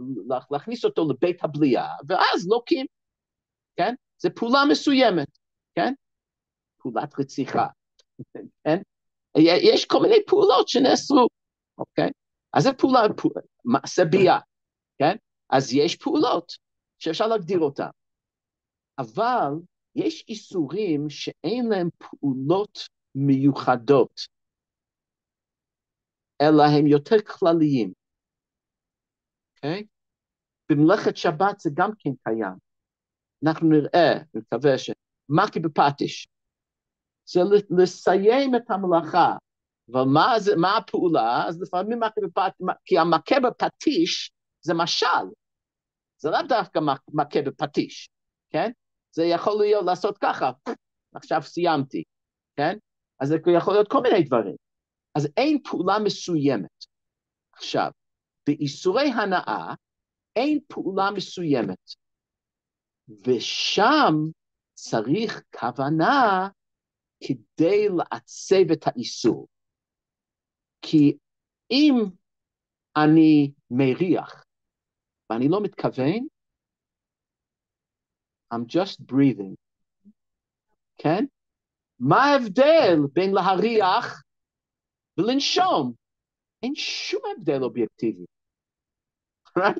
להכניס אותו לבית הבליעה, ואז לוקים, כן? זה פעולה מסוימת, כן? פעולת רציחה, כן? יש כל מיני פעולות שנאסרו, אוקיי? אז זה פעולה, מעשה ביה, כן? אז יש פעולות שאפשר להגדיר אותן, אבל יש איסורים שאין להם פעולות מיוחדות, אלא הם יותר כלליים, אוקיי? במלאכת שבת זה גם כן קיים. אנחנו נראה, נקווה שמכה בפטיש, זה לסיים את המלאכה, אבל מה הפעולה? אז לפעמים מכה בפטיש, כי המכה בפטיש זה משל, זה לא דווקא מכה בפטיש, כן? זה יכול להיות לעשות ככה, עכשיו סיימתי, כן? אז זה יכול להיות כל מיני דברים. אז אין פעולה מסוימת. עכשיו, באיסורי הנאה, אין פעולה מסוימת. ושם צריך כוונה כדי לעצב את האיסור. כי אם אני מריח ואני לא מתכוון, I'm just breathing, כן? מה ההבדל בין להריח ולנשום? אין שום הבדל אובייקטיבי.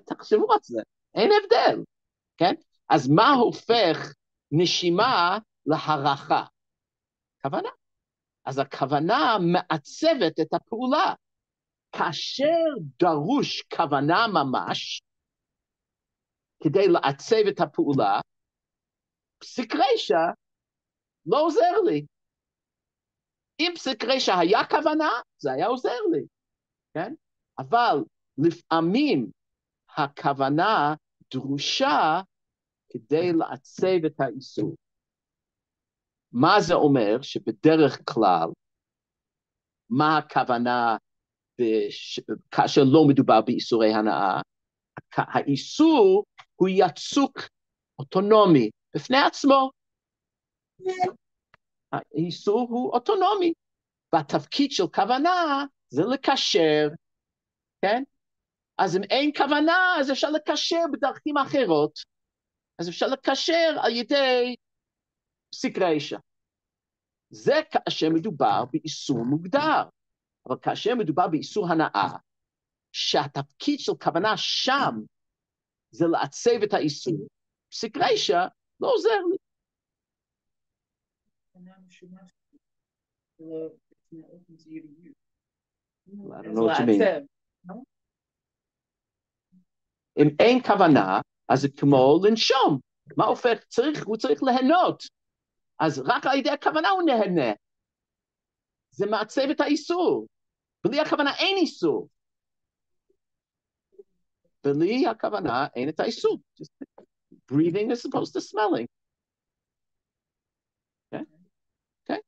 תחשבו על זה, אין הבדל, כן? אז מה הופך נשימה להערכה. כוונה. אז הכוונה מעצבת את הפעולה. כאשר דרוש כוונה ממש, כדי לעצב את הפעולה, פסיק רשע לא עוזר לי. אם פסיק רשע היה כוונה, זה היה עוזר לי, כן? אבל לפעמים הכוונה דרושה כדי לעצב את האיסור. מה זה אומר? שבדרך כלל, מה הכוונה כאשר לא מדובר באיסורי הנאה? האיסור הוא יצוק אוטונומי בפני עצמו. האיסור הוא אוטונומי, והתפקיד של כוונה זה לקשר, כן? אז אם אין כוונה, אז אפשר לקשר בדרכים אחרות. אז אפשר לקשר על ידי פסיק רשע. זה כאשר מדובר באיסור מוגדר. אבל כאשר מדובר באיסור הנאה, שהתפקיד של כוונה שם זה לעצב את האיסור, פסיק רשע לא עוזר לי. אם אין כוונה, אז זה כמו לנשום. מה הופך? הוא צריך ליהנות. אז רק על ידי הכוונה הוא נהנה. זה מעצב את האיסור. בלי הכוונה אין איסור. בלי הכוונה אין את האיסור. Breathing is supposed to smelling. כן? כן?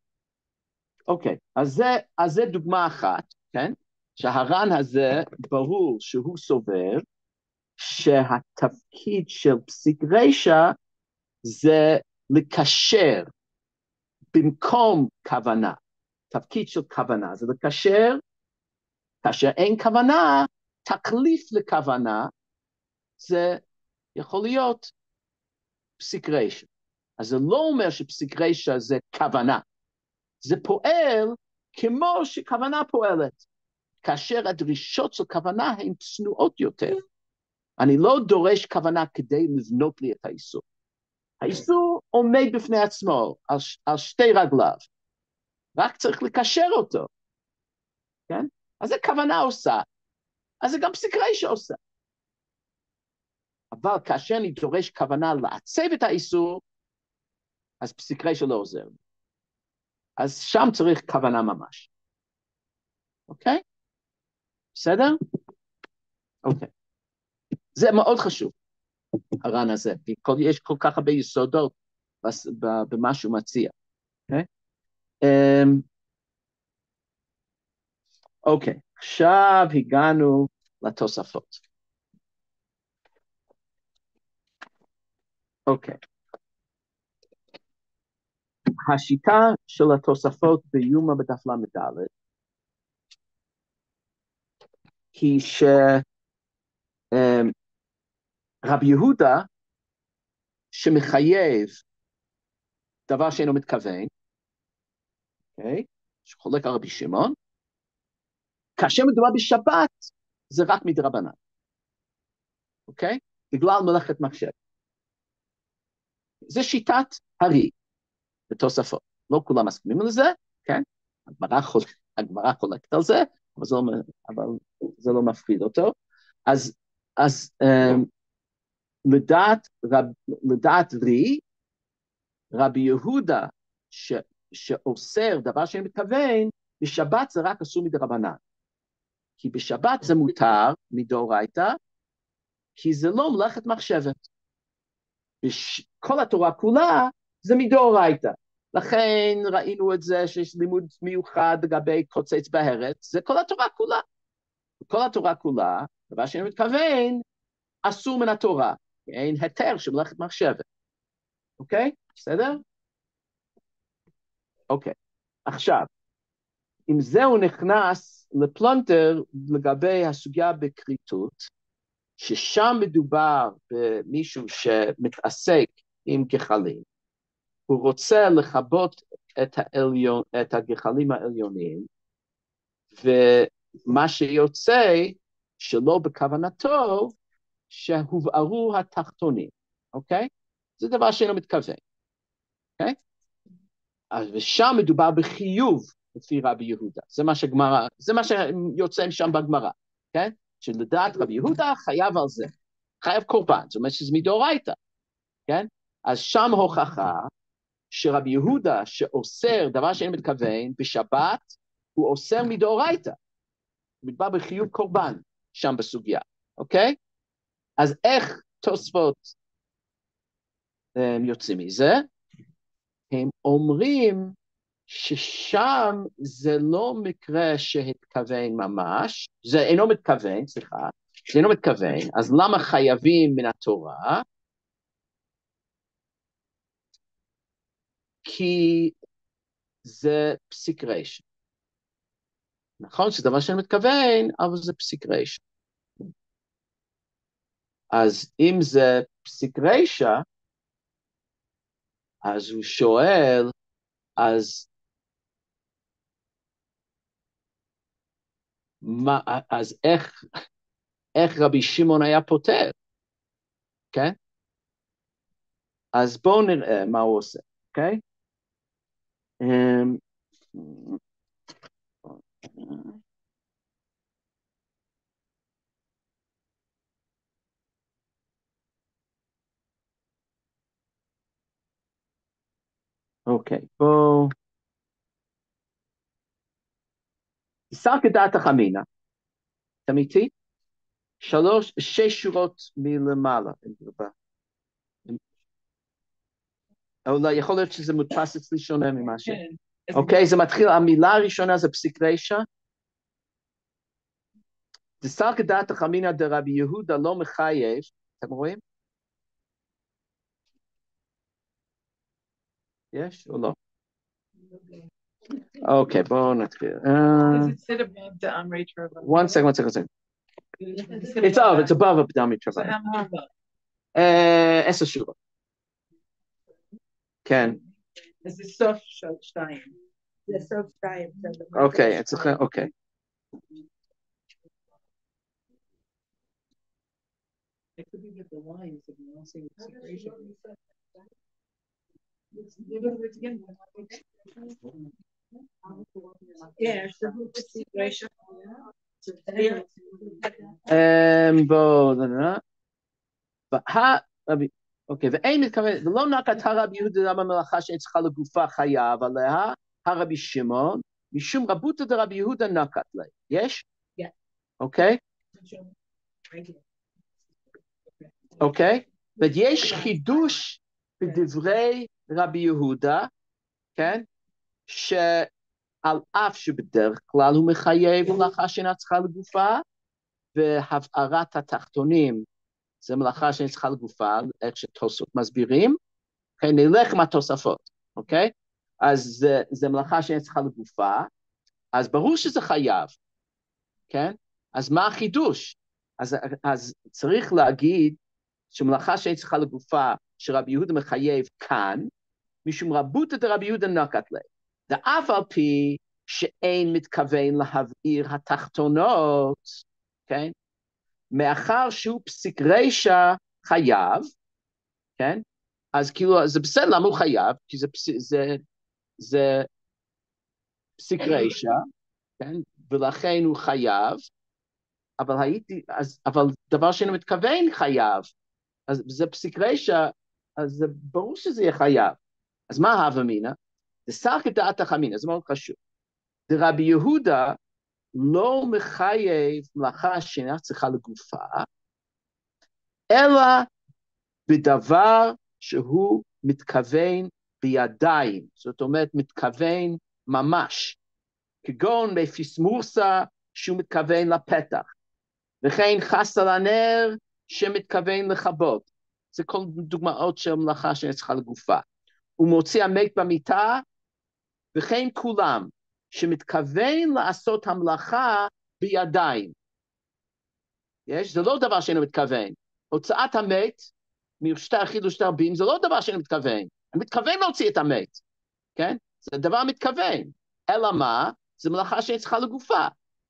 אוקיי, אז זה דוגמה אחת, כן? שהר"ן הזה ברור שהוא סובר שהתפקיד של פסיק רשע זה לקשר במקום כוונה. תפקיד של כוונה זה לקשר, כאשר אין כוונה, תחליף לכוונה, זה יכול להיות פסיק רשע. אז זה לא אומר שפסיק רשע זה כוונה. זה פועל כמו שכוונה פועלת. כאשר הדרישות של כוונה הן צנועות יותר. אני לא דורש כוונה כדי לבנות לי את האיסור. האיסור עומד בפני עצמו על שתי רגליו. רק צריך לקשר אותו. כן? אז זה כוונה עושה. אז זה גם פסיק רשע עושה. אבל כאשר אני דורש כוונה לעצב את האיסור, אז פסיק רשע לא עוזר. אז שם צריך כוונה ממש. אוקיי? בסדר? אוקיי. זה מאוד חשוב, הר"ן הזה. יש כל כך הרבה יסודות במה שהוא מציע. אוקיי? אוקיי, עכשיו הגענו לתוספות. אוקיי. השיטה של התוספות ביומא בדף ל"ד היא שרבי יהודה שמחייב דבר שאינו מתכוון, אוקיי? שחולק על רבי שמעון, כאשר מדובר בשבת זה רק מדרבנן, אוקיי? בגלל מלאכת מחשב. זה שיטת הרי בתוספות. לא כולם מסכימים לזה, כן? הגמרא חולקת על זה, אבל זה לא מפחיד אותו. אז לדעת רי, רבי יהודה שאוסר דבר שאין מתכוון, בשבת זה רק אסור מדרבנן. כי בשבת זה מותר מדאורייתא, כי זה לא מלאכת מחשבת. כל התורה כולה זה מדאורייתא. לכן ראינו את זה שיש לימוד מיוחד לגבי קוצץ בארץ, זה כל התורה כולה. כל התורה כולה, דבר שאין מתכוון, אסור מן התורה. אין היתר של מלאכת מחשבת. אוקיי? בסדר? אוקיי. עכשיו, אם זהו נכנס לפלונטר לגבי הסוגיה בכריתות, ששם מדובר במישהו שמתעסק עם גחלים, הוא רוצה לכבות את הגחלים העליונים, ומה שיוצא שלא בכוונתו, שהובערו התחתונים, אוקיי? זה דבר שאינו מתכוון, אוקיי? ושם מדובר בחיוב לפי רבי יהודה. זה מה שיוצא שם בגמרא, כן? שלדעת רבי יהודה חייב על זה, חייב קורבן, זאת אומרת שזה מדאורייתא, כן? אז שם הוכחה שרבי יהודה שאוסר דבר שאין מתכוון בשבת, הוא אוסר מדאורייתא, מדובר בחיוב קורבן שם בסוגיה, אוקיי? אז איך תוספות יוצאים מזה? הם אומרים ששם זה לא מקרה שהתכוון ממש, זה אינו מתכוון, סליחה, זה אינו מתכוון, אז למה חייבים מן התורה? כי זה פסיק רשע. נכון שזה דבר שאני מתכוון, אבל זה פסיק רשע. אז אם זה פסיק רשע, אז הוא שואל, אז איך רבי שמעון היה פותר, כן? אז בואו נראה מה הוא עושה, אוקיי? אוקיי, בואו. תיסר כדעת החמינה, אתה איתי? 6 שורות מלמעלה. אולי יכול להיות שזה מודפס אצלי שונה ממה ש... אוקיי, זה מתחיל, המילה הראשונה זה פסיק רשע. תיסר כדעת החמינה דרבי יהודה לא מחייב, אתם רואים? יש או לא? אוקיי, בואו נתחיל. One second. It's above Dami Travail. 10 שורות. כן. זה סוף 2. זה סוף 2. אוקיי, אוקיי. It could be with the lines if you don't see the separation. Yeah, the separation. אוקיי, ואין מתכוון, ולא נקט הרבי יהודה למה מלאכה שאין צריכה לגופה חייב עליה, הרבי שמעון, משום רבותא דרבי יהודה נקט לה. יש? אוקיי? אוקיי? ויש חידוש בדברי רבי יהודה, כן? שעל אף שבדרך כלל הוא מחייב מלאכה שאינה צריכה לגופה, והבערת התחתונים זה מלאכה שאינה צריכה לגופה, איך שתוספות מסבירים, כן, נלך מהתוספות, אוקיי? אז זה מלאכה שאינה צריכה לגופה, אז ברור שזה חייב, כן? אז מה החידוש? אז צריך להגיד שמלאכה שאין צריכה לגופה, שרבי יהודה מחייב כאן, משום רבותא דרבי יהודה נקט לה. ואף על פי שאין מתכוון להבעיר התחתונות, כן? מאחר שהוא פסיק רשע חייב, כן? אז כאילו, זה בסדר, למה הוא חייב? כי זה פסיק רשע, כן? ולכן הוא חייב, אבל דבר שאינו מתכוון חייב, אז זה פסיק רשע, אז זה ברור שזה יהיה חייב. אז מה ההווה אמינא? דסר כדעת החמינא, זה מאוד חשוב. דרבי יהודה לא מחייב מלאכה שאינה צריכה לגופה, אלא בדבר שהוא מתכוון בידיים, זאת אומרת מתכוון ממש, כגון בפיסמורסה שהוא מתכוון לפתח, וכן חס על הנר שמתכוון לכבות. זה כל דוגמאות של מלאכה שצריכה לגופה. הוא מוציא המת במיטה, וכן כולם, שמתכוון לעשות המלאכה בידיים. זה לא דבר שאינו מתכוון. הוצאת המת, משטר חידוש שטר בים, זה לא דבר שאינו מתכוון. אני מתכוון להוציא את המת, כן? זה דבר מתכוון. אלא מה? זה מלאכה שאין צריכה לגופה.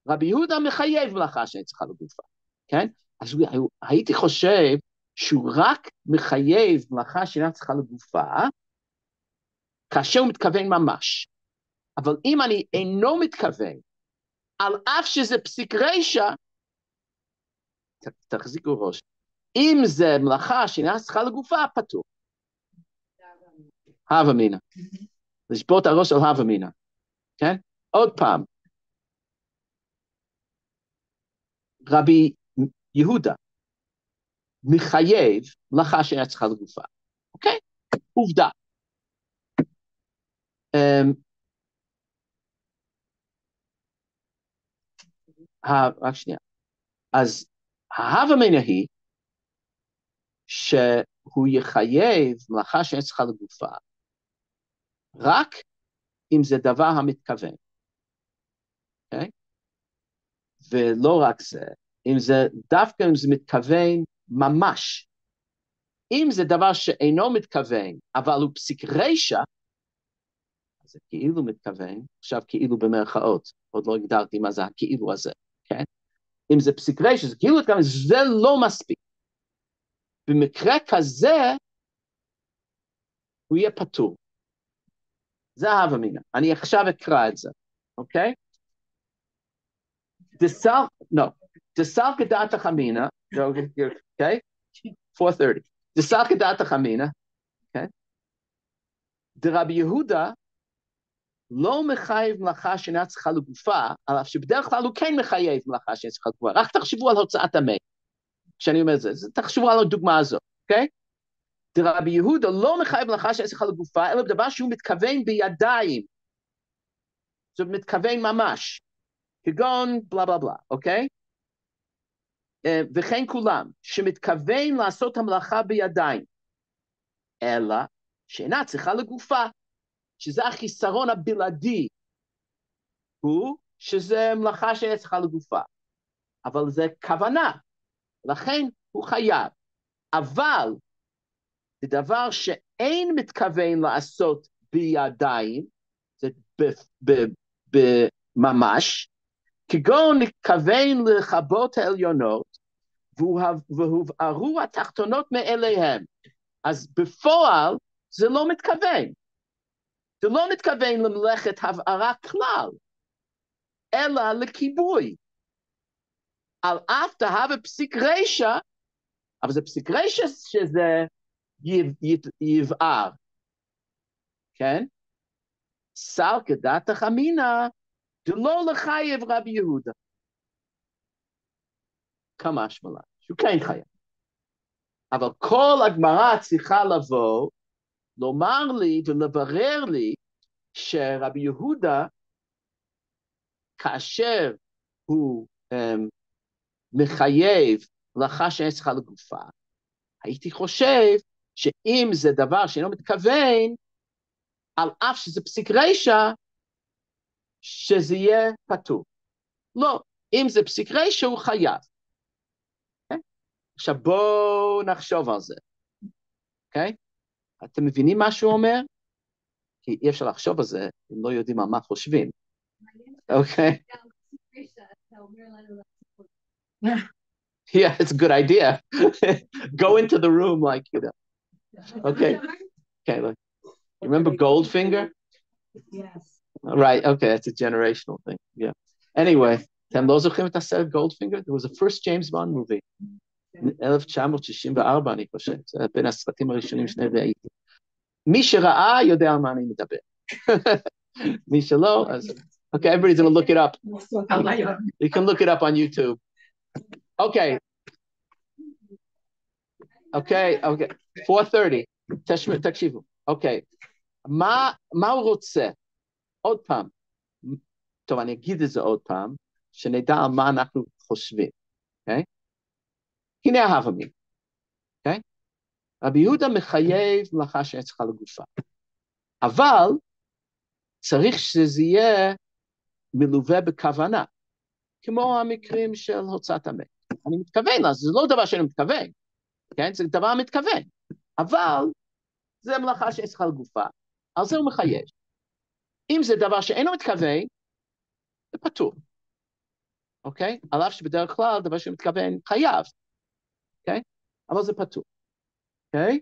רבי יהודה מחייב מלאכה שאין צריכה לגופה, כן? אז הייתי חושב שהוא רק מחייב מלאכה שאינה צריכה לגופה, כאשר הוא מתכוון ממש. אבל אם אני אינו מתכוון, על אף שזה פסיק רשע, תחזיקו ראש, אם זה מלאכה שאינה צריכה לגופה, פטור. הווה אמינא. לשבור את הראש על הווה אמינא. כן? עוד פעם. רבי יהודה מחייב מלאכה שאינה צריכה לגופה. אוקיי? עובדה. רק שנייה. אז ההווה אמינא היא שהוא יחייב מלאכה שאין צריכה לגופה, רק אם זה דבר המתכוון. Okay? ולא רק זה, דווקא אם זה מתכוון ממש. אם זה דבר שאינו מתכוון, אבל הוא פסיק רשע, אז זה כאילו מתכוון, עכשיו כאילו במרכאות, עוד לא הגדרתי מה זה הכאילו הזה, כן? אם זה פסיק רשע, זה כאילו מתכוון, זה לא מספיק. במקרה כזה, הוא יהיה פטור. זה ההווה אמינא. אני עכשיו אקרא את זה, אוקיי? דסל כדעתך אמינא, אוקיי? 4:30. דסל כדעתך אמינא, אוקיי? דרבי יהודה לא מחייב מלאכה שאינה צריכה לגופה, על אף שבדרך כלל הוא כן מחייב מלאכה שאינה צריכה לגופה. רק תחשבו על הוצאת המת. כשאני אומר את זה, תחשבו על הדוגמה הזאת, אוקיי? דרבי יהודה לא מחייב מלאכה שאינה צריכה לגופה, אלא בדבר שהוא מתכוון בידיים. זאת אומרת, מתכוון ממש. כגון בלה בלה בלה, אוקיי? וכן כולם, שמתכוון לעשות המלאכה בידיים, אלא שאינה צריכה לגופה, שזה החיסרון הבלעדי, הוא שזה מלאכה שאינה צריכה לגופה, אבל זה כוונה, לכן הוא חייב, אבל זה דבר שאין מתכוון לעשות בידיים, זה ממש, כגון מתכוון לכבות העליונות, והובערו התחתונות מאליהם. אז בפועל זה לא מתכוון. זה לא מתכוון למלאכת הבערה כלל, אלא לכיבוי. על אף תהווה פסיק רשע, אבל זה פסיק רשע שזה יבער. כן? סל כדעתך אמינא, דלא לחייב רבי יהודה. כמה שמלה, שהוא כן חייב. אבל כל הגמרא צריכה לבוא, לומר לי ולברר לי, שרבי יהודה, כאשר הוא מחייב מלאכה שאין צריכה לגופה, הייתי חושב שאם זה דבר שאינו מתכוון, על אף שזה פסיק רשע, שזה יהיה פטור. לא, אם זה פסיק רשע הוא חייב. עכשיו בואו נחשוב על זה, אוקיי? אתם מבינים מה שהוא אומר? כי אי אפשר לחשוב על זה, אם לא יודעים על מה חושבים, אוקיי? Yeah, it's a good idea. Go into the room like, you know. Okay. Okay, look. You remember Goldfinger? Yes. Right, okay, that's a generational thing, yeah. Anyway, אתם לא זוכרים את הסרט Goldfinger? It was the first James Bond movie. 1964, אני חושב. זה בין הסרטים הראשונים שני ראיתי. מי שראה יודע על מה אני מדבר. מי שלא, אז... Okay, everybody's going to look it up. You can look it up on YouTube. Okay. Okay, okay. 4:30. תקשיבו. Okay. מה הוא רוצה? עוד פעם. טוב, אני אגיד את זה עוד פעם, שנדע על מה אנחנו חושבים. Okay? הנה ההווה אמינא. Okay? רבי יהודה מחייב מלאכה שאין צריכה לגופה. אבל צריך שזה יהיה מלווה בכוונה, כמו המקרים של הוצאת המת. אני מתכוון לה, זה לא דבר שאני מתכוון, כן? זה דבר מתכוון, אבל זה מלאכה שאין צריכה לגופה, על זה הוא מחייב. אם זה דבר שאינו מתכוון, זה פטור. אוקיי? על אף שבדרך כלל דבר שמתכוון חייב, אוקיי? אבל זה פטור. אוקיי?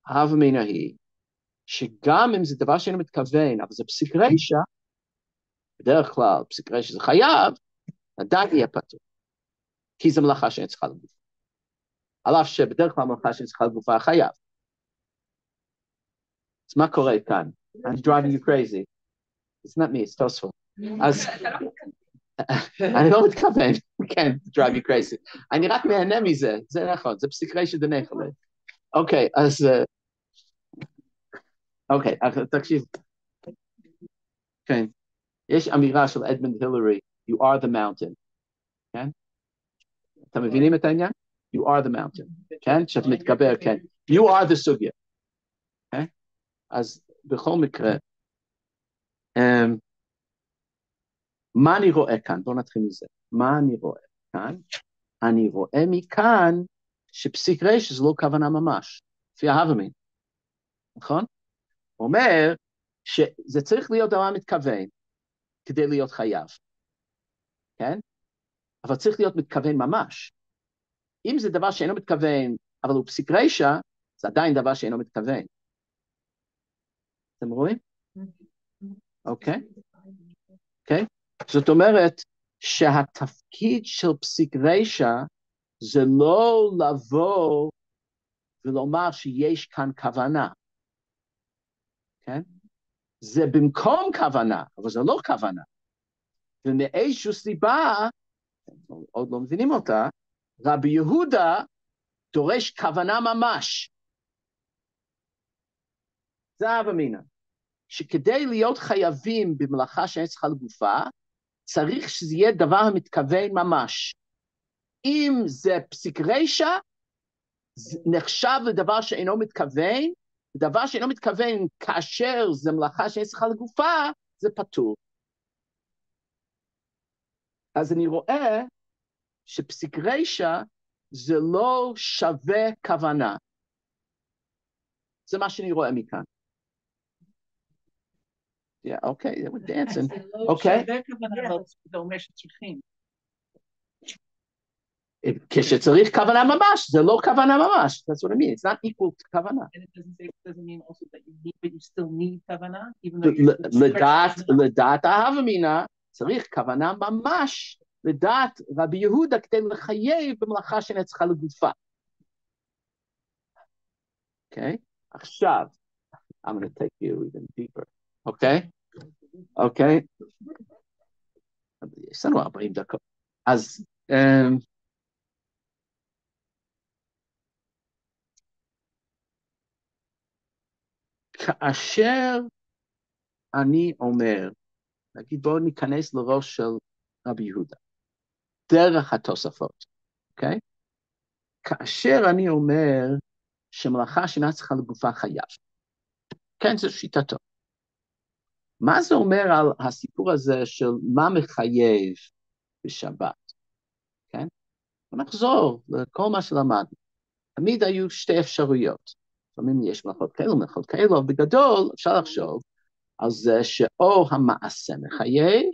ההווה אמינא היא שגם אם זה דבר שאינו מתכוון, אבל זה פסיק רישא, בדרך כלל פסיק רישא זה חייב, עדיין יהיה פטור. כי זו מלאכה שאין צריכה לגופה. על אף שבדרך כלל מלאכה שאין צריכה לגופה חייב. אז מה קורה כאן? I'm driving you crazy. It's not me, it's תוספות. אז אני לא מתכוון, כן, drive you crazy. אני רק מהנה מזה, זה נכון, זה פסיק רישא דנחלה. אוקיי, אז... אוקיי, תקשיב. כן, יש אמירה של אדמונד הילרי, you are the mountain. כן? אתם מבינים את העניין? You are the mountain. כן? שאתה מתגבר, כן. You are the סוגיה. כן? אז בכל מקרה, מה אני רואה כאן? בואו נתחיל מזה. מה אני רואה כאן? אני רואה מכאן שפסיק רישא זה לא כוונה ממש. לפי ההבמין. נכון? אומר שזה צריך להיות דבר מתכוון כדי להיות חייב. כן? אבל צריך להיות מתכוון ממש. אם זה דבר שאינו מתכוון, אבל הוא פסיק רישא, זה עדיין דבר שאינו מתכוון. אתם רואים? אוקיי? אוקיי? זאת אומרת שהתפקיד של פסיק רישא זה לא לבוא ולומר שיש כאן כוונה. כן? זה במקום כוונה, אבל זה לא כוונה. ומאיזושהי סיבה, עוד לא מבינים אותה, רבי יהודה דורש כוונה ממש. זה אב אמינא. שכדי להיות חייבים במלאכה שאין צריכה לגופה, צריך שזה יהיה דבר המתכוון ממש. אם זה פסיק רישא, נחשב לדבר שאינו מתכוון, ודבר שאינו מתכוון כאשר זה מלאכה שאין צריכה לגופה, זה פטור. אז אני רואה שפסיק רישא זה לא שווה כוונה. זה מה שאני רואה מכאן. אוקיי, זה dancing. זה לא שווה כוונה, אבל זה אומר שצריכים. כשצריך כוונה ממש, זה לא כוונה ממש. That's what I mean. It's not equal to כוונה. And it doesn't mean also that you need, but you still need כוונה, even though לדעת ההווה אמינא, צריך כוונה ממש, לדעת רבי יהודה כדי לחייב במלאכה שאינה צריכה לגופה. אוקיי? עכשיו, I'm going to take you even deeper. אוקיי? אוקיי? יש לנו 40 דקות. אז... כאשר אני אומר, נגיד בואו ניכנס לראש של רבי יהודה, דרך התוספות, אוקיי? כאשר אני אומר שמלאכה שאינה צריכה לגופה חייב, כן, זו שיטתו. מה זה אומר על הסיפור הזה של מה מחייב בשבת, כן? נחזור לכל מה שלמדנו. תמיד היו שתי אפשרויות. לפעמים יש מלאכות כאלו, אבל בגדול אפשר לחשוב על זה שאו המעשה מחייב,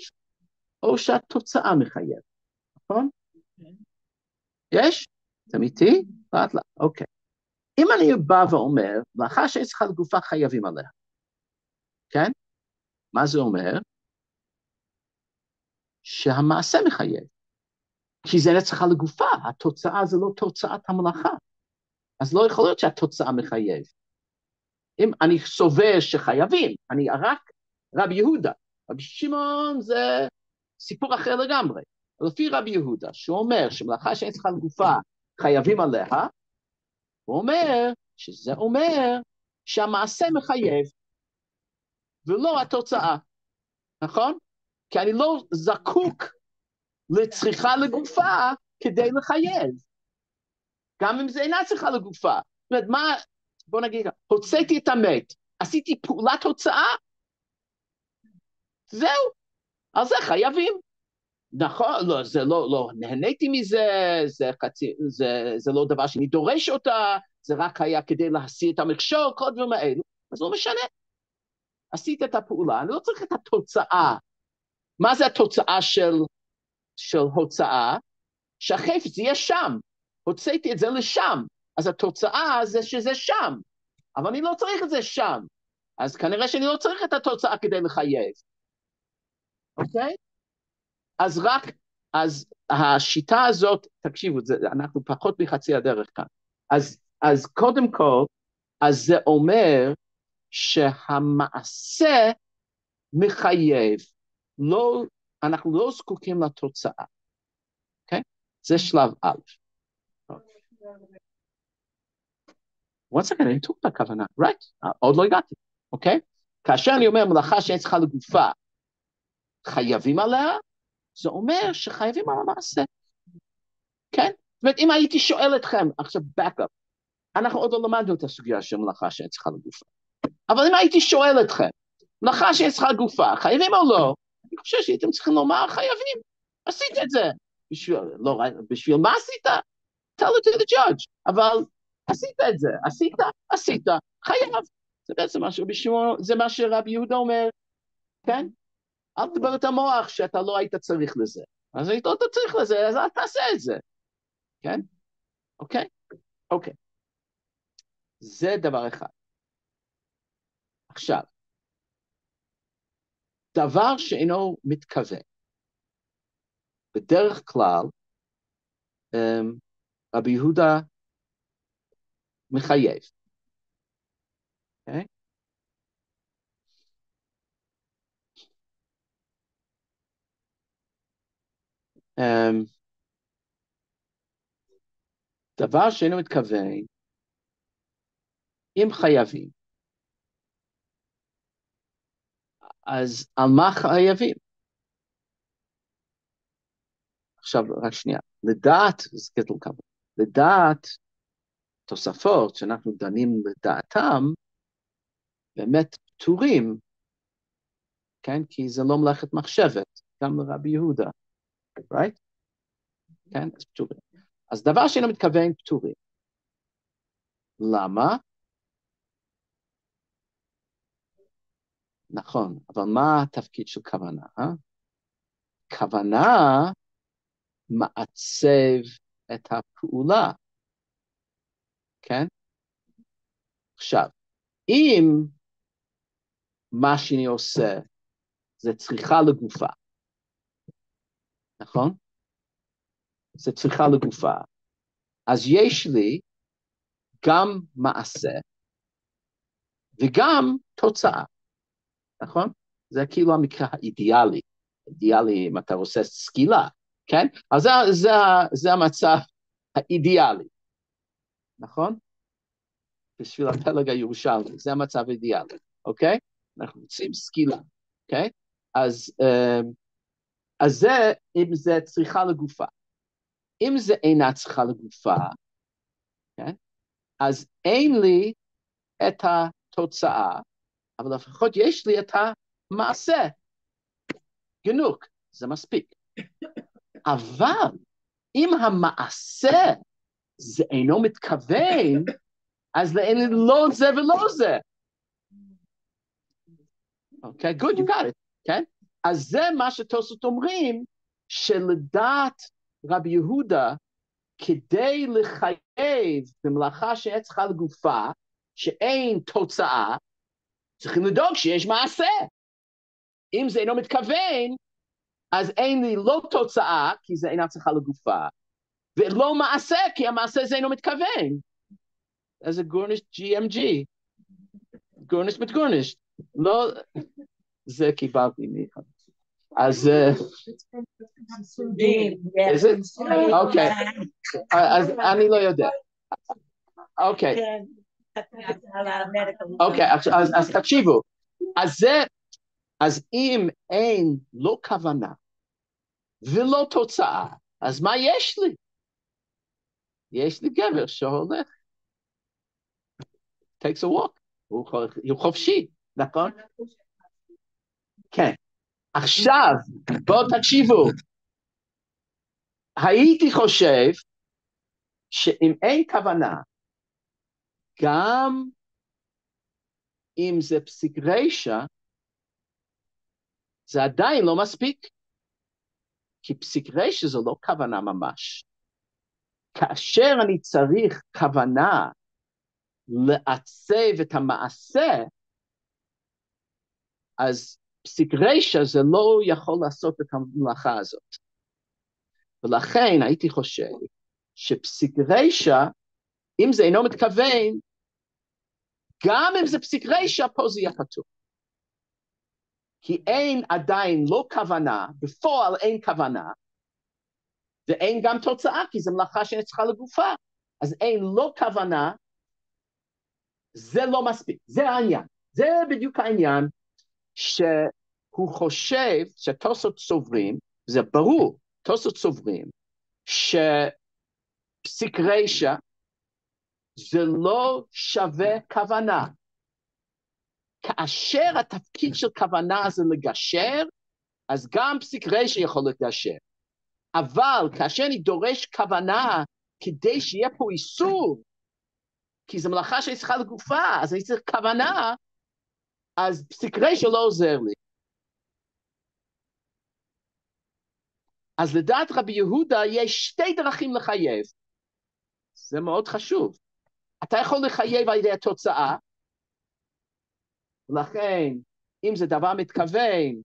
או שהתוצאה מחייב, נכון? יש? אתם איתי? לאט לאט, אוקיי. אם אני בא ואומר, לאחר שאין צריכה לגופה חייבים עליה, כן? מה זה אומר? שהמעשה מחייב. כי זה צריכה לגופה, התוצאה זה לא תוצאת המלאכה. אז לא יכול להיות שהתוצאה מחייב. אם אני סובר שחייבים, אני רק רבי יהודה. רבי שמעון זה סיפור אחר לגמרי. לפי רבי יהודה, שהוא אומר שמלאכה שאין צריכה לגופה חייבים עליה, הוא אומר שזה אומר שהמעשה מחייב, ולא התוצאה. נכון? כי אני לא זקוק לצריכה לגופה כדי לחייב. גם אם זה אינה צריכה לגופה. זאת אומרת, מה, בוא נגיד, הוצאתי את המת, עשיתי פעולת הוצאה, זהו, על זה חייבים. נכון, לא, זה לא נהניתי מזה, זה לא דבר שאני דורש אותה, זה רק היה כדי להסיר את המכשול, כל הדברים האלו, אז לא משנה. עשית את הפעולה, אני לא צריך את התוצאה. מה זה התוצאה של הוצאה? שהחפץ יהיה שם. הוצאתי את זה לשם, אז התוצאה זה שזה שם, אבל אני לא צריך את זה שם. אז כנראה שאני לא צריך את התוצאה כדי לחייב, אוקיי? אז השיטה הזאת, תקשיבו, אנחנו פחות מחצי הדרך כאן. אז קודם כל, אז זה אומר שהמעשה מחייב, אנחנו לא זקוקים לתוצאה, אוקיי? זה שלב א'. one second, אני טוב בכוונה, right? עוד לא הגעתי, אוקיי? כאשר אני אומר מלאכה שאין צריכה לגופה, חייבים עליה, זה אומר שחייבים על המעשה, כן? זאת אומרת, אם הייתי שואל אתכם, עכשיו back up, אנחנו עוד לא למדנו את הסוגיה של מלאכה שאין צריכה לגופה, אבל אם הייתי שואל אתכם, מלאכה שאין צריכה לגופה, חייבים או לא? אני חושב שהייתם צריכים לומר חייבים, עשית את זה, בשביל מה עשית? tell it to the judge, אבל עשית את זה, עשית, חייב, זה בעצם משהו בשביל, זה מה שרבי יהודה אומר, כן? אל תדבר את המוח שאתה לא היית צריך לזה. אז היית לא צריך לזה, אז אל תעשה את זה. כן? אוקיי? אוקיי. זה דבר אחד. עכשיו, דבר שאינו מתכוון. בדרך כלל, רבי יהודה מחייב. אוקיי? דבר שאינו מתכוון, אם חייבים, אז על מה חייבים? עכשיו, רק שנייה, לדעת תוספות שאנחנו דנים לדעתם, באמת פטורים, כן? כי זה לא מלאכת מחשבת, גם לרבי יהודה, right? כן? אז פטורים. אז דבר שאינו מתכוון פטורים. למה? נכון, אבל מה התפקיד של כוונה? כוונה מעצב את הפעולה, כן? עכשיו, אם מה שאני עושה זה צריכה לגופה, נכון? זה צריכה לגופה, אז יש לי גם מעשה וגם תוצאה, נכון? זה כאילו המקרה האידיאלי, אידיאלי אם אתה עושה סקילה, כן? אז זה המצב האידיאלי, נכון? בשביל הפלג הירושלמי, זה המצב האידיאלי, אוקיי? אנחנו רוצים סקילה, אוקיי? אז זה, אם זה צריכה לגופה. אם זה אינה צריכה לגופה, כן? אז אין לי את התוצאה, אבל לפחות יש לי את המעשה. גנוק, זה מספיק. אבל אם המעשה זה אינו מתכוון, אז אין לי לא זה ולא זה. אוקיי, good, you got it, כן? אז זה מה שתוספות אומרים, שלדעת רבי יהודה, כדי לחייב במלאכה שאין צריכה לגופה, שאין תוצאה, צריכים לדאוג שיש מעשה. אם זה אינו מתכוון, אז אין לי לא תוצאה, כי זה אינה צריכה לגופה, ולא מעשה, כי המעשה זה אינו מתכוון. אז זה גורנישט GMG. גורנישט מתגורנישט. לא, זה קיבלתי מיכה. אז... אוקיי. אז אני לא יודע. אוקיי. אוקיי, אז תקשיבו. אז אם אין לא כוונה ולא תוצאה, אז מה יש לי? יש לי גבר שהולך. takes a walk. הוא חופשי, נכון? כן. עכשיו, בואו תקשיבו. הייתי חושב שאם אין כוונה, גם אם זה פסיק רשע, זה עדיין לא מספיק. כי פסיק רשע זה לא כוונה ממש. כאשר אני צריך כוונה לעצב את המעשה, אז פסיק רשע זה לא יכול לעשות את המלאכה הזאת. ולכן הייתי חושב שפסיק רשע, אם זה אינו מתכוון, גם אם זה פסיק רשע, פה זה יהיה פתור. כי אין עדיין לא כוונה, בפועל אין כוונה, ואין גם תוצאה, כי זו מלאכה שנצחה לגופה. אז אין לא כוונה, זה לא מספיק, זה העניין. זה בדיוק העניין שהוא חושב שתוספות סוברים, זה ברור, תוספות סוברים, שפסיק רשע זה לא שווה כוונה. כאשר התפקיד של כוונה זה לגשר, אז גם פסיק רשע יכול לגשר. אבל כאשר אני דורש כוונה כדי שיהיה פה איסור, כי זו מלאכה שאני צריכה לגופה, אז אני צריך כוונה, אז פסיק רשע לא עוזר לי. אז לדעת רבי יהודה יש שתי דרכים לחייב. זה מאוד חשוב. אתה יכול לחייב על ידי התוצאה, ולכן אם זה דבר מתכוון,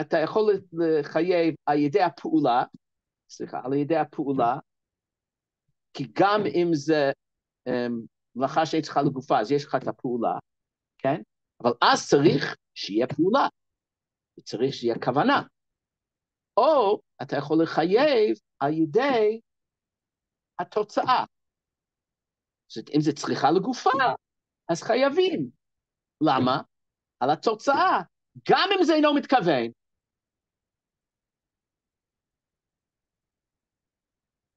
אתה יכול לחייב על ידי הפעולה, על ידי הפעולה, כי גם אם זה מלאכה שהיא צריכה לגופה, אז יש לך את הפעולה, כן? אבל אז צריך שיהיה פעולה, וצריך שיהיה כוונה. או אתה יכול לחייב על ידי התוצאה. זאת אומרת, אם זה צריכה לגופה, אז חייבים. למה? על התוצאה. גם אם זה אינו מתכוון.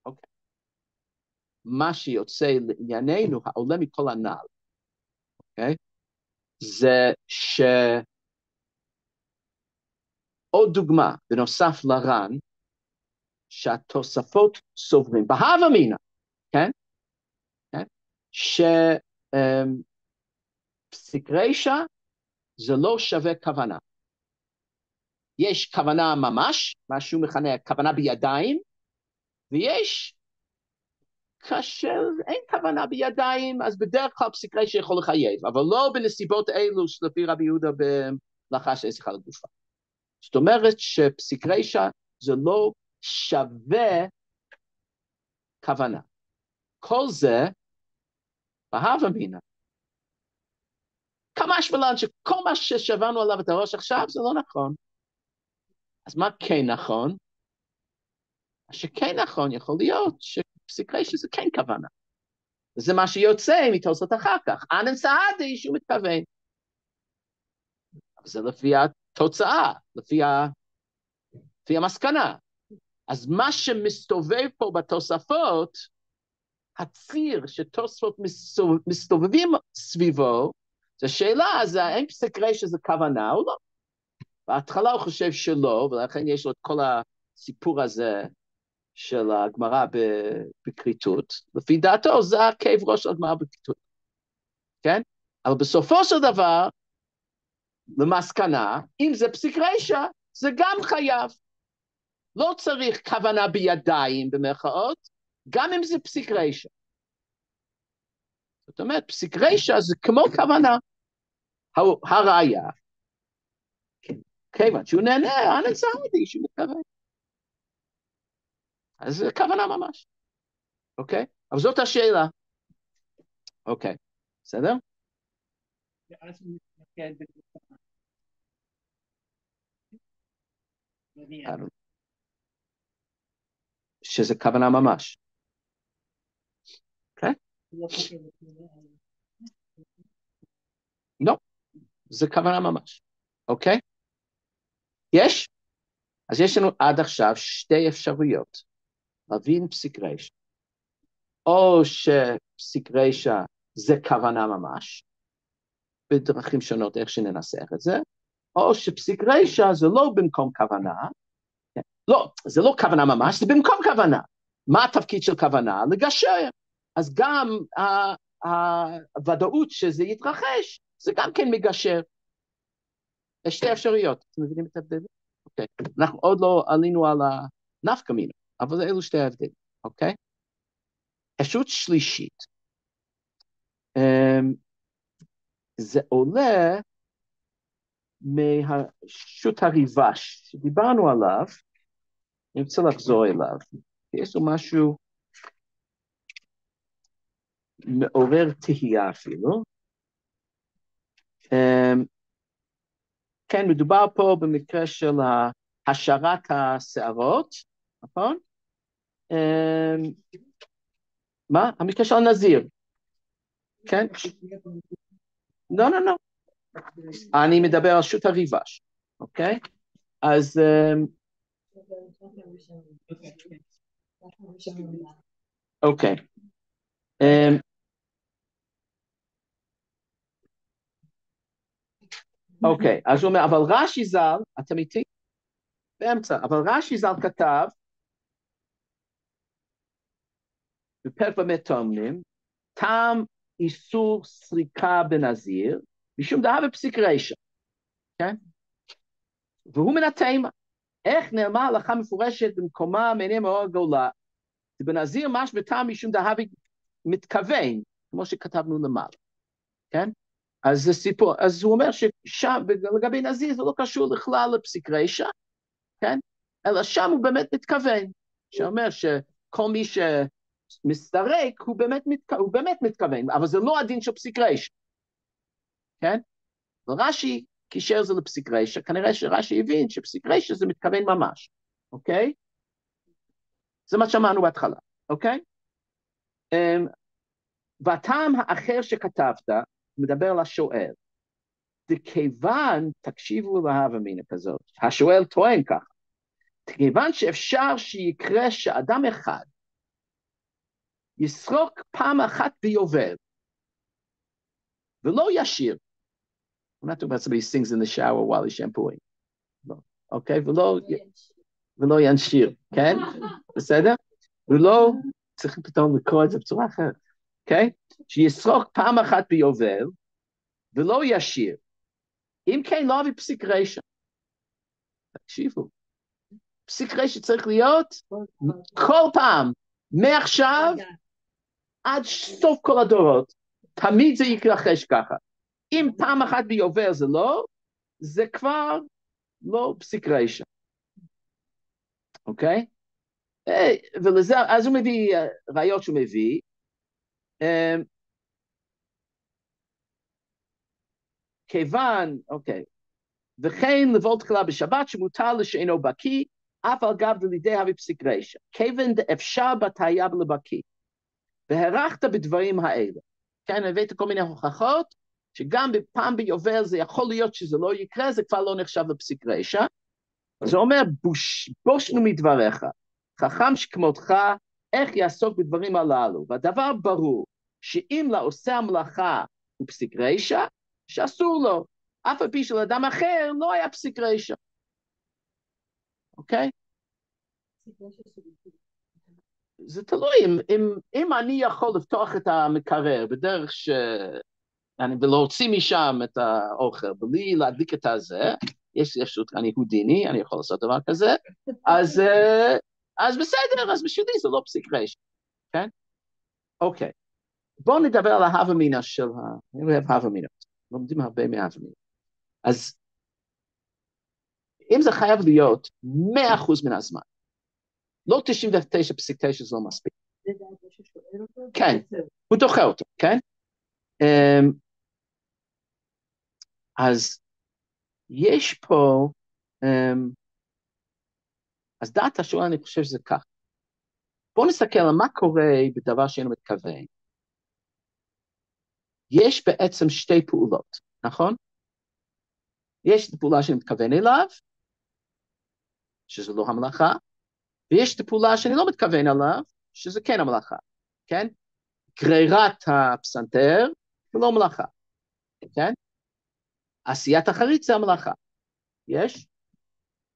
אוקיי. מה שיוצא לענייננו, העולה מכל הנ"ל, אוקיי? זה עוד דוגמה, בנוסף לר"ן, שהתוספות סוברים, בהווה אמינא, כן? כן? שפסיק רשע זה לא שווה כוונה. יש כוונה ממש, מה שהוא מכנה כוונה בידיים, ויש כאשר אין כוונה בידיים, אז בדרך כלל פסיק רשע יכול לחייב, אבל לא בנסיבות אלו שלפי רבי יהודה במלאכה שיצחה לגופה. זאת אומרת שפסיק רשע זה לא שווה כוונה. כל זה בהווה אמינא. כמה שבלן שכל מה ששברנו עליו את הראש עכשיו זה לא נכון. אז מה כן נכון? מה שכן נכון יכול להיות שפסיק רשע זה כן כוונה. וזה מה שיוצא מתוספות אחר כך. אנן סעדי שהוא מתכוון. אבל זה לפי התוצאה, לפי המסקנה. אז מה שמסתובב פה בתוספות, הציר שתוספות מסתובבים סביבו, זו שאלה, אז האם פסיק רשע זה כוונה או לא? בהתחלה הוא חושב שלא, ולכן יש לו את כל הסיפור הזה של הגמרא בכריתות. לפי דעתו זה הכאב ראש של הגמרא בכריתות. כן? אבל בסופו של דבר, למסקנה, אם זה פסיק רשע, זה גם חייב. לא צריך כוונה בידיים במרכאות, גם אם זה פסיק רשע. זאת אומרת, פסיק רשע זה כמו כוונה. הראיה, כיוון שהוא נהנה, אנן סעדי שהוא מתכוון. אז זה כוונה ממש. אוקיי? אבל זאת השאלה. אוקיי, בסדר? ואז הוא מתמקד בתוצאה. שזה כוונה ממש. אוקיי? לא, זה כוונה ממש. אוקיי? יש? אז יש לנו עד עכשיו שתי אפשרויות. להבין פסיק רשע. או שפסיק רשע זה כוונה ממש, בדרכים שונות איך שננסח את זה, או שפסיק רשע זה לא במקום כוונה, לא, זה לא כוונה ממש, זה במקום כוונה. מה התפקיד של כוונה? לגשר. אז גם הוודאות שזה יתרחש, זה גם כן מגשר. יש שתי אפשרויות, אתם מבינים את ההבדל? אוקיי, אנחנו עוד לא עלינו על הנפקא מינה, אבל אלו שתי ההבדלים, אוקיי? אפשרות שלישית, זה עולה מהשו"ת הריב"ש, שדיברנו עליו, אני רוצה לחזור אליו, יש לו משהו מעורר תהייה אפילו. כן, מדובר פה במקרה של השערת השערות, נכון? מה? המקרה של הנזיר, כן? לא, לא, לא. אני מדבר על שו"ת הריב"ש, אוקיי? אז... אוקיי. אוקיי, אז הוא אומר, אבל רש"י ז"ל, אתם איתי? באמצע, אבל רש"י ז"ל כתב, בפרק במה טומנים, טעם איסור סריקה בנזיר, משום דהה בפסיק רישא, כן? והוא מן התימה. איך נאמר הלכה מפורשת במקומה מעיני מאור הגאולה, בנזיר מש בטעם משום דהה מתכוון, כמו שכתבנו למעלה, כן? אז זה סיפור, אז הוא אומר ששם, לגבי נזיר, זה לא קשור לכלל לפסיק רישא, כן? אלא שם הוא באמת מתכוון, שאומר שכל מי שמסתרק, הוא באמת מתכוון, אבל זה לא הדין של פסיק רישא, כן? ורש"י קישר זה לפסיק רישא, כנראה שרש"י הבין שפסיק רישא זה מתכוון ממש, אוקיי? זה מה שאמרנו בהתחלה, אוקיי? והטעם האחר שכתבת, מדבר על השואל, דכיוון, תקשיבו להווה אמינא כזאת, השואל טוען ככה, כיוון שאפשר שיקרה שאדם אחד יסרוק פעם אחת ביובל, ולא ישיר, I'm not talking about somebody sings in the shower while he's shampooing, אוקיי? ולא ינשיר, כן? בסדר? ולא, צריך פתאום לקרוא את זה בצורה אחרת, אוקיי? שיסרוק פעם אחת ביובל, ולא ישיר. אם כן, לא אביא פסיק רישא. תקשיבו. פסיק רישא צריך להיות כל פעם, מעכשיו עד סוף כל הדורות. תמיד זה יקרחש ככה. אם פעם אחת ביובל זה לא, זה כבר לא פסיק רישא. אוקיי? ולזה, אז הוא מביא ראיות שהוא מביא. כיוון, אוקיי, וכן לבוא תחילה בשבת שמותר לשאינו בקיא, אף על גב דלידי הביא פסיק רישא. כיוון דאפשר בתהיה ולבקיא. והערכת בדברים האלה. כן, הבאת כל מיני הוכחות, שגם פעם ביובל זה יכול להיות שזה לא יקרה, זה כבר לא נחשב לפסיק רישא. אז הוא אומר, בושנו מדבריך, חכם שכמותך, איך יעסוק בדברים הללו? והדבר ברור, שאם לעושה המלאכה הוא פסיק רישא, שאסור לו, אף על פי של אדם אחר לא היה פסיק רישא. אוקיי? זה תלוי, אם אני יכול לפתוח את המקרר בדרך ולהוציא משם את האוכל, בלי להדליק את הזה, יש אפשרות, אני הודיני, אני יכול לעשות דבר כזה, אז בסדר, אז בשבילי זה לא פסיק רישא, כן? אוקיי, בואו נדבר על ההווה אמינא אני אוהב הווה אמינא, לומדים הרבה מההווה אמינא. אז אם זה חייב להיות 100% מן הזמן, לא 99.9 זה לא מספיק. כן, הוא דוחה אותו, כן? אז יש פה, אז דעת השואל אני חושב שזה כך. בואו נסתכל על מה קורה בדבר שאינו מתכוון. יש בעצם שתי פעולות, נכון? יש את הפעולה שאני מתכוון אליו, שזה לא המלאכה, ויש את הפעולה שאני לא מתכוון אליו, שזה כן המלאכה, כן? גרירת הפסנתר, זה לא מלאכה, כן? עשיית החריץ זה המלאכה, יש?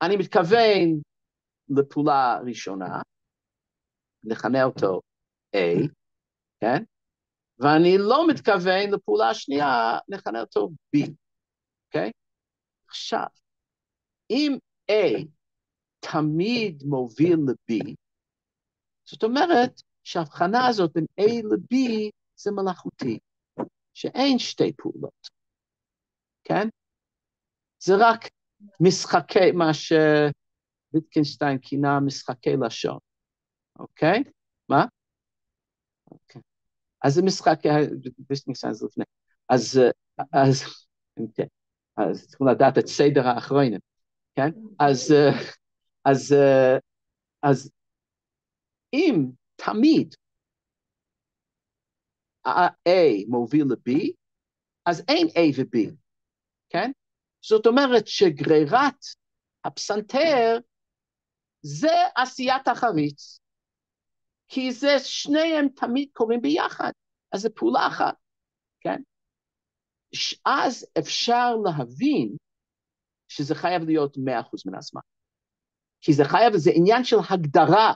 אני מתכוון לפעולה ראשונה, נכנה אותו A, כן? ואני לא מתכוון לפעולה השנייה, נכנה אותו B, אוקיי? עכשיו, אם A תמיד מוביל ל-B, זאת אומרת שההבחנה הזאת בין A ל-B זה מלאכותי, שאין שתי פעולות, כן? זה רק משחקי, מה שוויטקנשטיין כינה משחקי לשון, אוקיי? מה? אוקיי. אז זה משחק, ויטקנשטיין זה לפני. כן. אז צריכים לדעת את סדר האחרונים, כן? אז אם תמיד A מוביל ל-B, אז אין A ו-B, כן? זאת אומרת שגרירת הפסנתר זה עשיית החריץ, כי זה שניהם תמיד קורים ביחד, אז זה פעולה אחת, כן? אז אפשר להבין שזה חייב להיות 100% מן הזמן, כי זה חייב, זה עניין של הגדרה,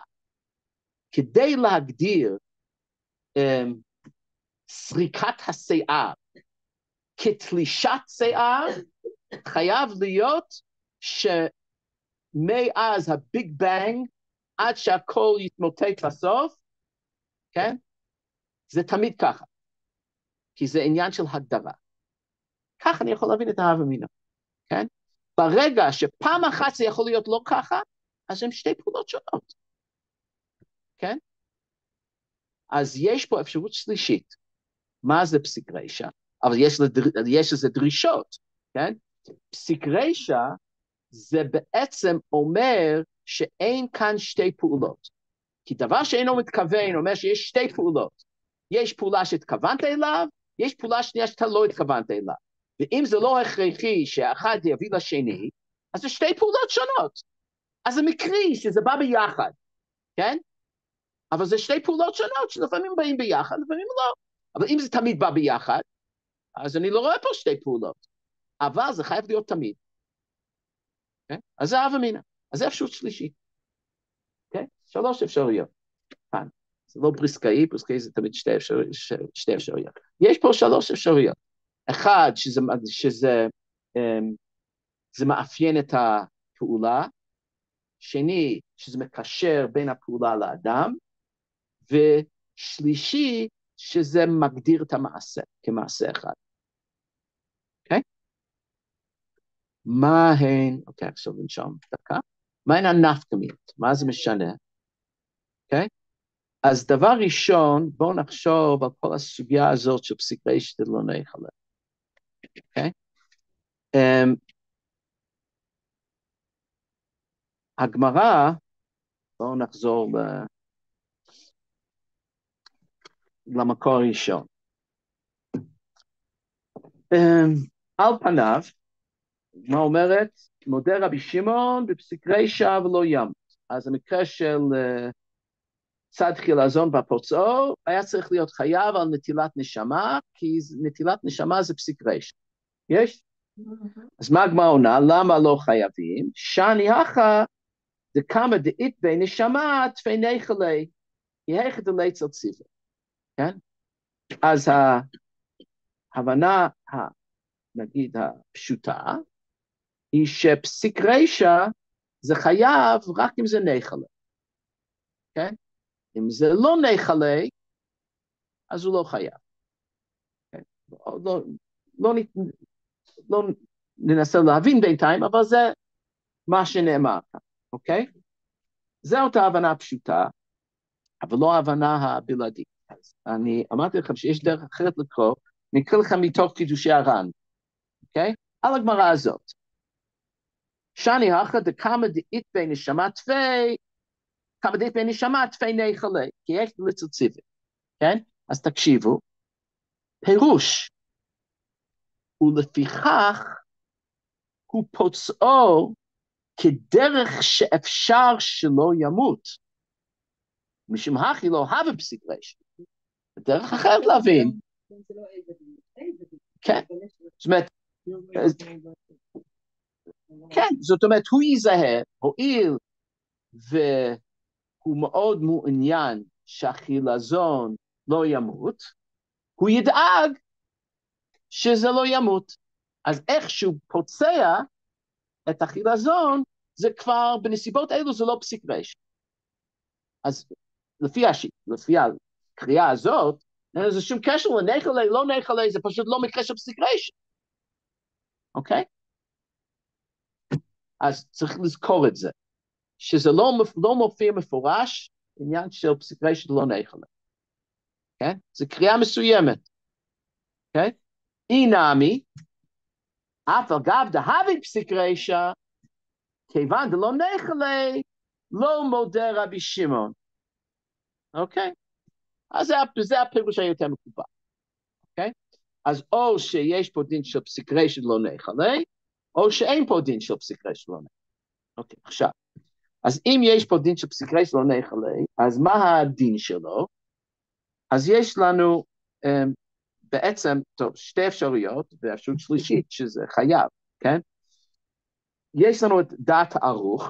כדי להגדיר סריקת השיער כתלישת שיער, חייב להיות שמאז הביג בנג, עד שהכל יתמוטט בסוף, כן? זה תמיד ככה, כי זה עניין של הגדרה. ככה אני יכול להבין את ההווה אמינא, כן? ברגע שפעם אחת זה יכול להיות לא ככה, אז הם שתי פעולות שונות, כן? אז יש פה אפשרות שלישית, מה זה פסיק רישא? אבל יש לזה דרישות, כן? פסיק רישא זה בעצם אומר שאין כאן שתי פעולות. כי דבר שאינו מתכוון אומר שיש שתי פעולות. יש פעולה שהתכוונת אליו, יש פעולה שנייה שאתה לא התכוונת אליו. ואם זה לא הכרחי שאחד יביא לשני, אז זה שתי פעולות שונות. אז זה מקרי שזה בא ביחד, כן? אבל זה שתי פעולות שונות שלפעמים באים ביחד, לפעמים לא. אבל אם זה תמיד בא ביחד, אז אני לא רואה פה שתי פעולות. אבל זה חייב להיות תמיד. Okay? אז זה הווה אמינא. אז זה אפשרות שלישית. Okay? 3 אפשרויות. זה לא בריסקאי, בריסקאי זה תמיד שתי אפשרויות. יש פה 3 אפשרויות. אחד, שזה מאפיין את הפעולה. שני, שזה מקשר בין הפעולה לאדם. ושלישי, שזה מגדיר את המעשה כמעשה אחד. אוקיי? מה הן, אוקיי, עכשיו נשום דקה. מה הן הנפקמיות? מה זה משנה? אוקיי? אז דבר ראשון, בואו נחשוב על כל הסוגיה הזאת של פסיק רישא דלא ניחא. אוקיי? הגמרא, בואו נחזור למקור הראשון. על פניו, מה אומרת? מודה רבי שמעון בפסיק רישא ולא ימות. אז המקרה של צד חילזון בפוצעו, היה צריך להיות חייב על נטילת נשמה, כי נטילת נשמה זה פסיק רישא. יש? אז מה הגמרא עונה? למה לא חייבים? שאני הכא דקמא דאית בי נשמה תפי ניחא, יהיכא דליה צל ציווי. כן? אז ההבנה, נגיד הפשוטה, היא שפסיק רישא זה חייב רק אם זה ניחא. כן? אם זה לא ניחא, אז הוא לא חייב. כן? לא ננסה להבין בינתיים, אבל זה מה שנאמר כאן, אוקיי? זו אותה הבנה פשוטה, אבל לא ההבנה הבלעדית. אז אני אמרתי לכם שיש דרך אחרת לקרוא, אני אקרא לכם מתוך קידושי הר"ן, אוקיי? על הגמרא הזאת. שאני הכא דקמא דאית בי נשמה תפי, כמה דאית בי נשמה תפי ניחא, כי יש לצל ציווי, כן? אז תקשיבו, פירוש, ולפיכך הוא פוצעו כדרך שאפשר שלא ימות. משום הכי לא הווה פסיק רישא. דרך אחרת להבין. כן, זאת אומרת, כן, זאת אומרת, הוא ייזהר, הואיל והוא מאוד מעוניין שהחילזון לא ימות, הוא ידאג שזה לא ימות. אז איך שהוא פוצע את החילזון, זה כבר, בנסיבות אלו זה לא פסיק רישא. אז לפי הקריאה הזאת, אין לזה שום קשר לניחא, לא ניחא, זה פשוט לא מקרה של פסיק רישא. אוקיי? אז צריך לזכור את זה, שזה לא מופיע מפורש, עניין של פסיק רישא דלא נחלה, כן? זה קריאה מסוימת, כן? אינמי, אף על גב דהבי פסיק רישא, כיוון דלא נחלה, לא מודה רבי שמעון, אוקיי? אז זה הפירוש היותר מקובל, אוקיי? אז או שיש פה דין של פסיק רישא דלא נחלה, או שאין פה דין של פסיק רישא דלא נחלה. אוקיי, עכשיו, אז אם יש פה דין של פסיק רישא דלא נחלה, אז מה הדין שלו? אז יש לנו בעצם, טוב, שתי אפשרויות, ואפשרות שלישית, שזה חייב, כן? יש לנו את דעת ערוך,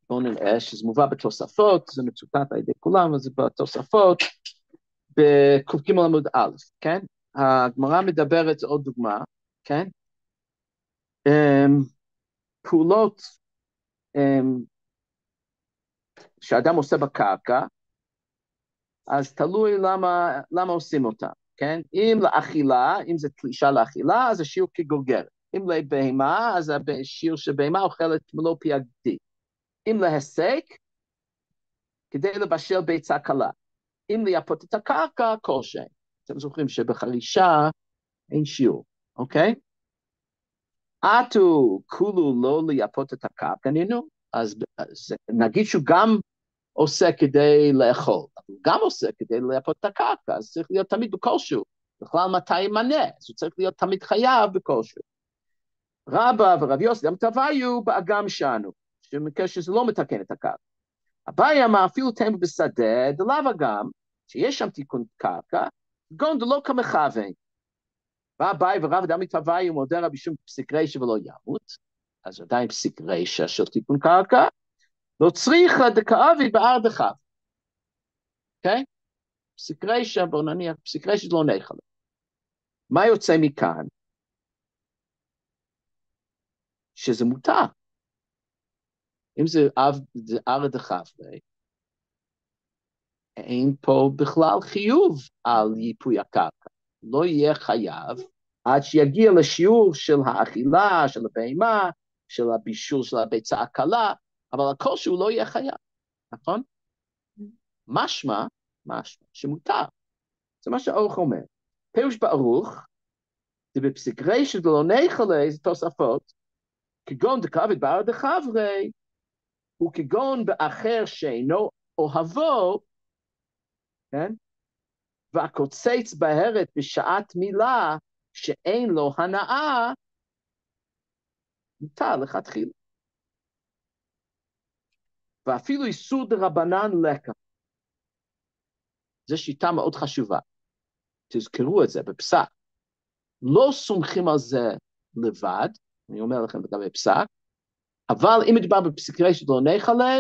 בואו נראה שזה מובא בתוספות, זה מצוטט על ידי כולם, אז זה בתוספות, בק"ג עמוד א', כן? הגמרא מדברת, עוד דוגמה, כן? פעולות שאדם עושה בקרקע, אז תלוי למה עושים אותה, כן? אם לאכילה, אם זה תלישה לאכילה, אז השיעור כגוגרת. אם לבהמה, אז השיעור שבהמה אוכלת מלוא פי הגדי. אם להסק, כדי לבשל ביצה קלה. אם לייפות את הקרקע, כלשהי. אתם זוכרים שבחרישה אין שיעור, אוקיי? עטו כולו לא לייפות את הקרקע, אז נגיד שהוא גם עושה כדי לאכול, אבל הוא גם עושה כדי לייפות את הקרקע, אז צריך להיות תמיד בכלשהו. בכלל מתי ימנה, אז הוא צריך להיות תמיד חייב בכלשהו. רבא ורב יוסי גם תביו באגם שלנו, שמקרה שזה לא מתקן את הקרקע. אביי אמר אפילו תאמר בשדה, דלאו אגם, שיש שם תיקון קרקע, גון דלא כמכוון. ואביי ורב דמי תביו מודה רבי שום פסיק רישא ולא ימות, אז עדיין פסיק רישא של תיקון קרקע, לא צריכה דכאבי בארדכיו. אוקיי? פסיק רישא, בואו נניח, פסיק רישא לא נחלה. מה יוצא מכאן? שזה מותר. אם זה ארדכיו, אין פה בכלל חיוב על ייפוי הקרקע. לא יהיה חייב עד שיגיע לשיעור של האכילה, של הבהמה, של הבישול של הביצה הקלה, אבל הכל שהוא לא יהיה חייב, נכון? משמע שמותר. זה מה שהארוך אומר. פירוש בערוך, זה בפסיק רישא דלא נחלה, זה תוספות, כגון דכאבי בארדכיו, הוא כגון באחר שאינו אוהבו, כן? והקוצץ בהרת בשעת מילה שאין לו הנאה, מותר לכתחילה. ואפילו איסור דרבנן לקה. זו שיטה מאוד חשובה. תזכרו את זה בפסק. לא סומכים על זה לבד, אני אומר לכם לגבי פסק, אבל אם מדובר בפסיק רישא דלא נחלה,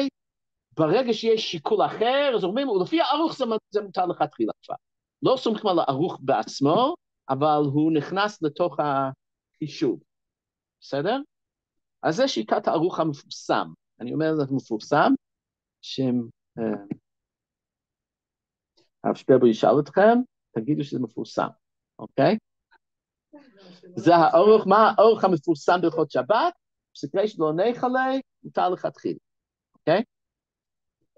ברגע שיש שיקול אחר, אז אומרים, ולפי הערוך זה מותר לכתחילה כבר. לא סומכים על הערוך בעצמו, אבל הוא נכנס לתוך החישוב. בסדר? אז זה שיטת הערוך המפורסם. אני אומר זה מפורסם, הרב שפרבר ישאל אתכם, תגידו שזה מפורסם, אוקיי? זה האורך, מה האורך המפורסם בהלכות שבת? פסיק רישא דלא נחלה, מותר לכתחילה, אוקיי?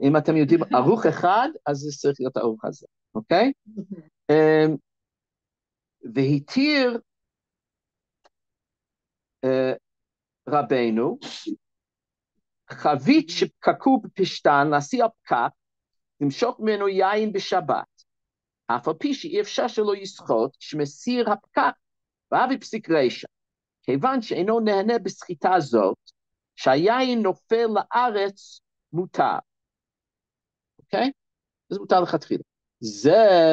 אם אתם יודעים ערוך אחד, אז זה צריך להיות הערוך הזה, אוקיי? והתיר רבנו, חבית שפקקו בפשתן, להסיע פקק, למשוך ממנו יין בשבת, אף על פי שאי אפשר שלא יסחוט, שמסיר הפקק, ואבי פסיק רישא, כיוון שאינו נהנה בסחיטה זאת, שהיין נופל לארץ מותר. אוקיי? זה מותר לכתחילה. זה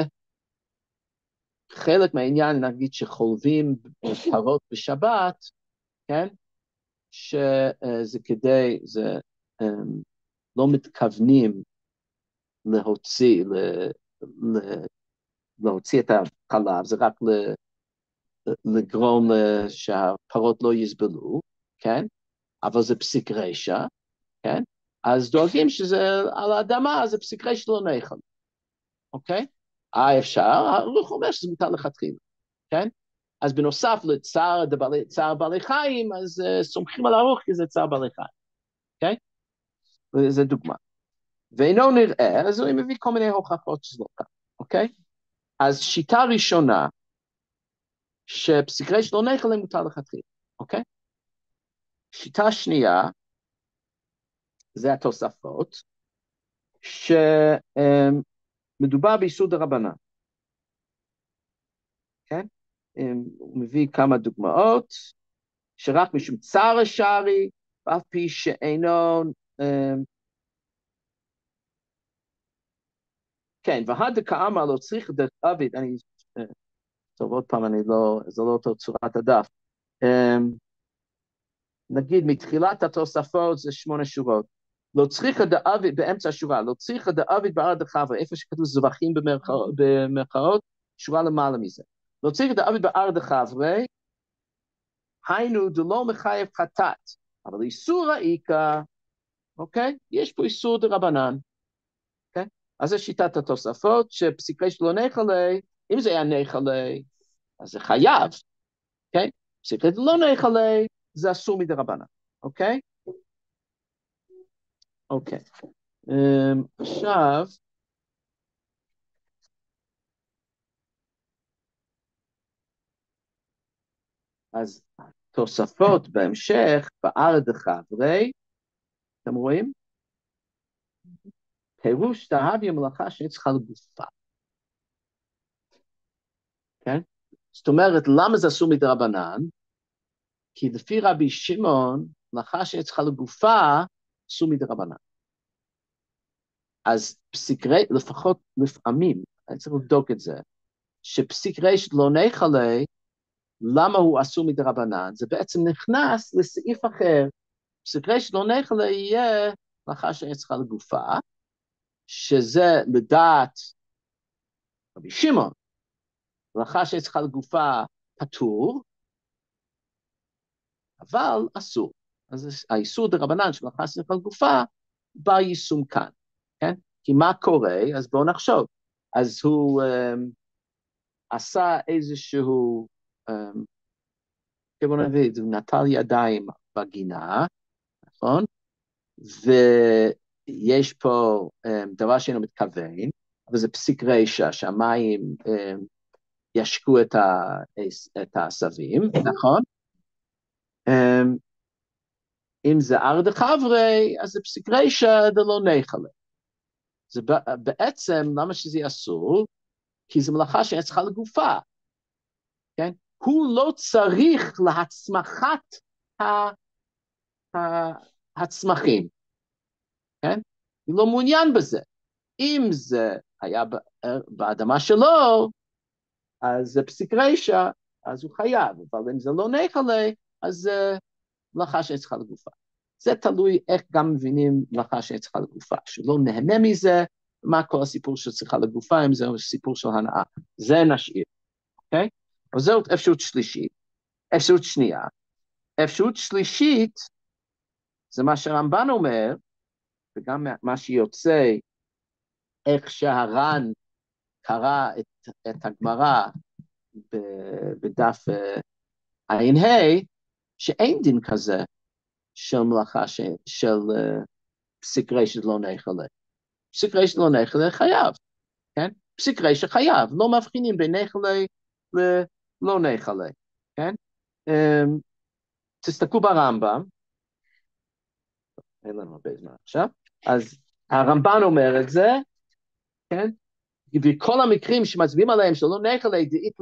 חלק מהעניין, נגיד שחולבים פרות בשבת, כן? שזה כדי, זה לא מתכוונים להוציא את החלב, זה רק לגרום שהפרות לא יסבלו, כן? אבל זה פסיק רישא, כן? אז דואגים שזה על האדמה, זה פסיק רישא דלא נחלה, אוקיי? אפשר, הרוח אומר שזה מותר לכתחילה, כן? אז בנוסף לצער בעלי חיים, אז סומכים על הארוך כי זה צער בעלי חיים, אוקיי? וזו דוגמה. ואינו נראה, אז הוא מביא כל מיני הוכחות שזה לא כך, אוקיי? אז שיטה ראשונה, שפסיק ריש לא נחלה מותר לכתחילה, אוקיי? שיטה שנייה, זה התוספות, שמדובר באיסור דרבנן, כן? הוא מביא כמה דוגמאות, שרק משום צער השערי, ואף פי שאינו, כן, והדקה אמר לא צריך דרך עביד, טוב, עוד פעם, זה לא אותו צורת הדף. נגיד, מתחילת התוספות זה 8 שורות. לא צריכה דאביד, באמצע השורה, לא צריכה דאביד בערד החברה, איפה שכתוב זבחים במרכאות, שורה למעלה מזה. לא צריכה דאביד בערד החברה, היינו דלא מחייב חטאת, אבל איסור העיקר, אוקיי? יש פה איסור דרבנן, אוקיי? אז זה שיטת התוספות, שפסיק ריש לא נחלה, אם זה היה נחלה, אז זה חייב, אוקיי? פסיק ריש לא נחלה, זה אסור מדרבנן, אוקיי? אוקיי. עכשיו, אז תוספות בהמשך, בארד חברי, אתם רואים? פירוש תהביה מלאכה שצריכה לגופה. כן? זאת אומרת, למה זה אסור מדרבנן? כי לפי רבי שמעון, מלאכה שצריכה לגופה, אסור מדרבנן. אז פסיק ריש, לפחות לפעמים, אני צריך לבדוק את זה, שפסיק ריש לא נחלה, למה הוא אסור מדרבנן? זה בעצם נכנס לסעיף אחר, פסיק ריש לא נחלה יהיה מלאכה שצריכה לגופה, שזה לדעת רבי שמעון, מלאכה שצריכה לגופה פטור, אבל אסור. אז האיסור דרבנן של מלאכה שצריכה לגופה, בא יישום כאן, כן? כי מה קורה? אז בואו נחשוב. אז הוא עשה איזשהו, בואו נגיד, הוא נטל ידיים בגינה, נכון? ויש פה דבר שאינו מתכוון, אבל זה פסיק רשע, שהמים ישקו את העשבים, נכון? אם זה ארד חברי, אז זה פסיק רשע, זה לא נחלה. זה בעצם, למה שזה אסור? כי זו מלאכה שצריכה לגופה, כן? הוא לא צריך להצמחת הצמחים, כן? הוא לא מעוניין בזה. אם זה היה באדמה שלו, אז זה פסיק רשע, אז הוא חייב, אבל אם זה לא נחלה, אז זה מלאכה שצריכה לגופה. זה תלוי איך גם מבינים מלאכה שצריכה לגופה, שלא נהנה מזה, מה כל הסיפור שצריכה לגופה, אם זה סיפור של הנאה. זה נשאיר, אוקיי? אז זאת אפשרות שלישית. אפשרות שנייה. אפשרות שלישית, זה מה שהרמב"ן אומר, וגם מה שיוצא, איך שהר"ן קרא את הגמרא בדף ע"ה, שאין דין כזה של מלאכה של פסיק רשע לא נחלה. פסיק רשע לא נחלה חייב, כן? פסיק רשע חייב, לא מבחינים בין נחלה ללא נחלה, כן? תסתכלו ברמב"ם, אין לנו הרבה זמן עכשיו, אז הרמב"ן אומר את זה, כן? וכל המקרים שמצביעים עליהם שלא נחלה, דאית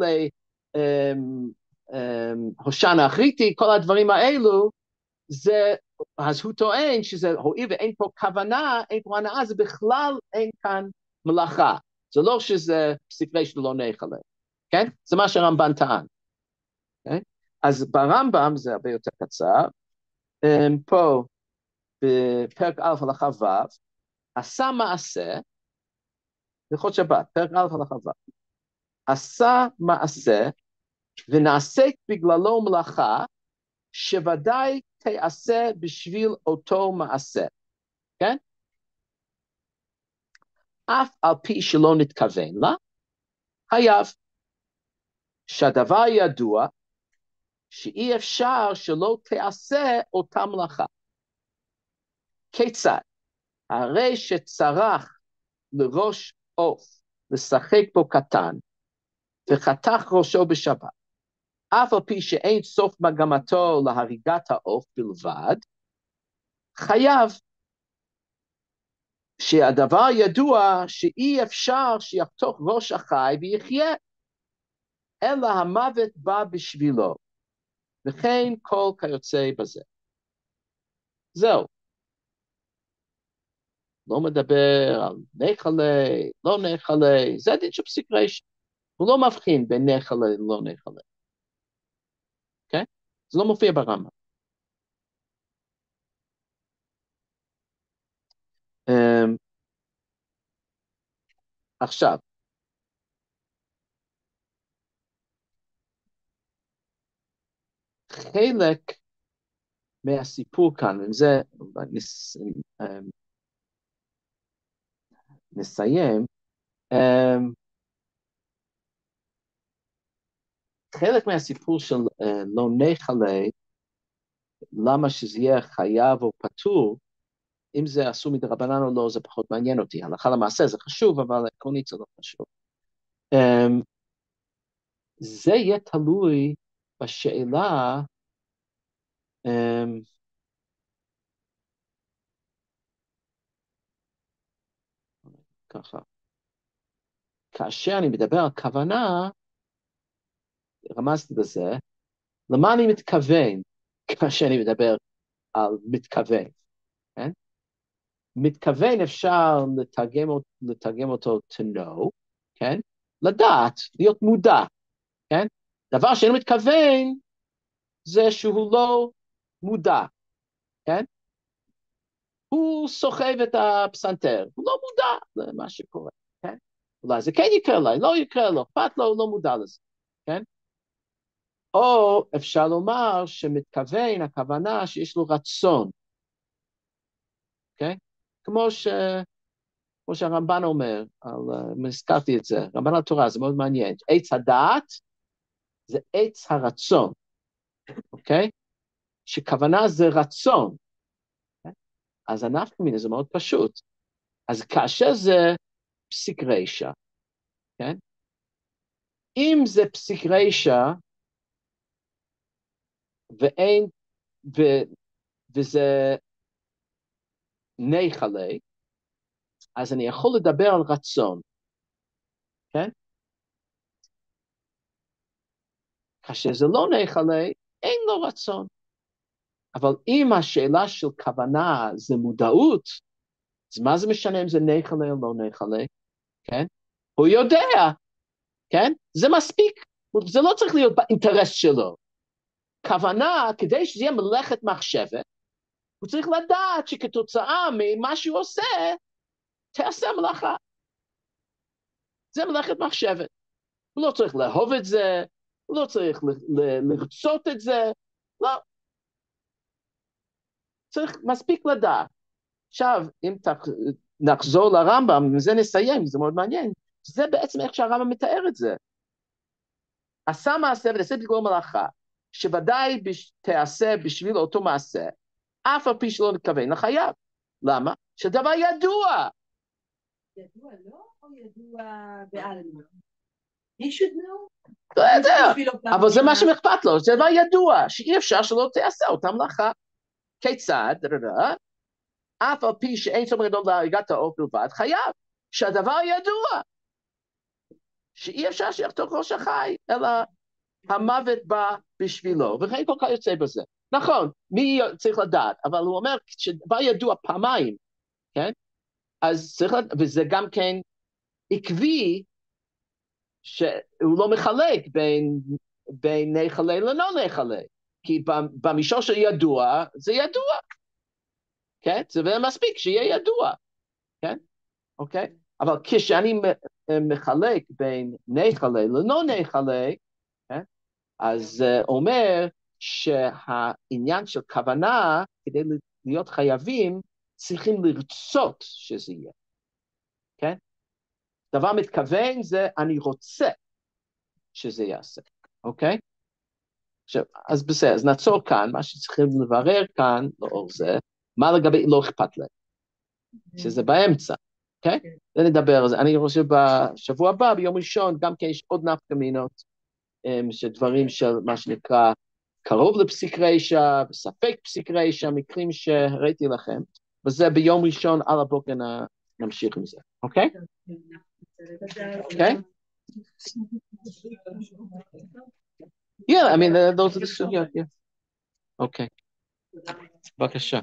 הושענא אחריתי, כל הדברים האלו, זה, אז הוא טוען שזה, הואיל ואין פה כוונה, אין פה הנאה, זה בכלל אין כאן מלאכה. זה לא שזה פסיק רשע לא נחלה, כן? זה מה שהרמב"ן טען. Okay? אז ברמב"ם זה הרבה יותר קצר, פה בפרק א' הלכה ו', עשה מעשה, הלכות שבת, פרק א' הלכה ו', עשה מעשה ונעשית בגללו מלאכה, שוודאי תעשה בשביל אותו מעשה, כן? אף על פי שלא נתכוון לה, חייב. שהדבר ידוע, שאי אפשר שלא תעשה אותה מלאכה. כיצד? הרי שצרך לראש עוף לשחק בו קטן, וחתך ראשו בשבת, אף על פי שאין סוף מגמתו להריגת העוף בלבד, חייב שהדבר ידוע שאי אפשר שיחתוך ראש החי ויחיה, אלא המוות בא בשבילו, וכן כל כיוצא בזה. זהו. לא מדבר על נחלה, לא נחלה, זה דין של פסיק רשע. הוא לא מבחין בין נחלה ללא נחלה. אוקיי? זה לא מופיע ברמה. עכשיו, חלק מהסיפור כאן, ועם זה נסיים, חלק מהסיפור של לא נחלה, למה שזה יהיה חייב או פטור, אם זה אסור מדרבנן או לא, זה פחות מעניין אותי. הלכה למעשה זה חשוב, אבל עקרונית זה לא חשוב. זה יהיה תלוי בשאלה, ככה, כאשר אני מדבר על כוונה, רמזתי בזה, למה אני מתכוון כאשר אני מדבר על מתכוון, כן? מתכוון אפשר לתרגם אותו to know, כן? לדעת, להיות מודע, כן? דבר שאין מתכוון זה שהוא לא מודע, כן? הוא סוחב את הפסנתר, הוא לא מודע למה שקורה, כן? אולי זה כן יקרה לו, לא יקרה לו, אכפת לו, הוא לא מודע לזה, כן? או אפשר לומר שמתכוון, הכוונה שיש לו רצון, כן? כמו שהרמב"ן אומר, הזכרתי את זה, רמב"ן התורה, זה מאוד מעניין, עץ הדעת זה עץ הרצון, אוקיי? שכוונה זה רצון, אז הנפקא מינה זה מאוד פשוט, אז כאשר זה פסיק רשע, כן? אם זה פסיק רשע, וזה נחלה, אז אני יכול לדבר על רצון, כן? כאשר זה לא נחלה, אין לו רצון. אבל אם השאלה של כוונה זה מודעות, אז מה זה משנה אם זה נחלה או לא נחלה, כן? הוא יודע, כן? זה מספיק, זה לא צריך להיות באינטרס שלו. כוונה, כדי שזה יהיה מלאכת מחשבת, הוא צריך לדעת שכתוצאה ממה שהוא עושה, תעשה מלאכה. זה מלאכת מחשבת. הוא לא צריך לאהוב את זה, הוא לא צריך לרצות את זה, לא. צריך מספיק לדעת. עכשיו, אם נחזור לרמב"ם, וזה נסיים, זה מאוד מעניין, זה בעצם איך שהרמב"ם מתאר את זה. עשה מעשה ונעשה בגלל מלאכה, שוודאי תעשה בשביל אותו מעשה, אף על פי שלא נתכוון לחייב. למה? שדבר ידוע. ידוע לא או ידוע בעלמא? He should know. לא יודע, אבל זה מה שאכפת לו, זה דבר ידוע, שאי אפשר שלא תעשה אותה מלאכה. כיצד? אף על פי שאין סוף גדול להריגת העוף בלבד, חייב, שהדבר ידוע, שאי אפשר שיחתוך ראש החי, אלא המוות בא בשבילו, וכן כל כך יוצא בזה. נכון, מי צריך לדעת, אבל הוא אומר, שדבר ידוע פעמיים, כן? אז צריך לדעת, וזה גם כן עקבי, שהוא לא מחלק בין נחלה ללא נחלה, כי במישור שידוע, זה ידוע, כן? זה מספיק שיהיה ידוע, כן? אוקיי? אבל כשאני מחלק בין נחלה ללא נחלה, כן? אז אומר שהעניין של כוונה, כדי להיות חייבים, צריכים לרצות שזה יהיה, כן? דבר מתכוון זה אני רוצה שזה יעשה. אוקיי? עכשיו, אז בסדר, אז נעצור כאן, מה שצריכים לברר כאן, לאור זה, מה לגבי לא אכפת להם, שזה באמצע, אוקיי? זה נדבר על זה. אני חושב בשבוע הבא, ביום ראשון, גם כן יש עוד נפקא מינות, שדברים של מה שנקרא קרוב לפסיק רשע, וספק פסיק רשע, מקרים שהראיתי לכם, וזה ביום ראשון על הבוקר נמשיך עם זה, אוקיי? אוקיי? Yeah, I mean, those are the sugiyot, yeah. Okay. בבקשה.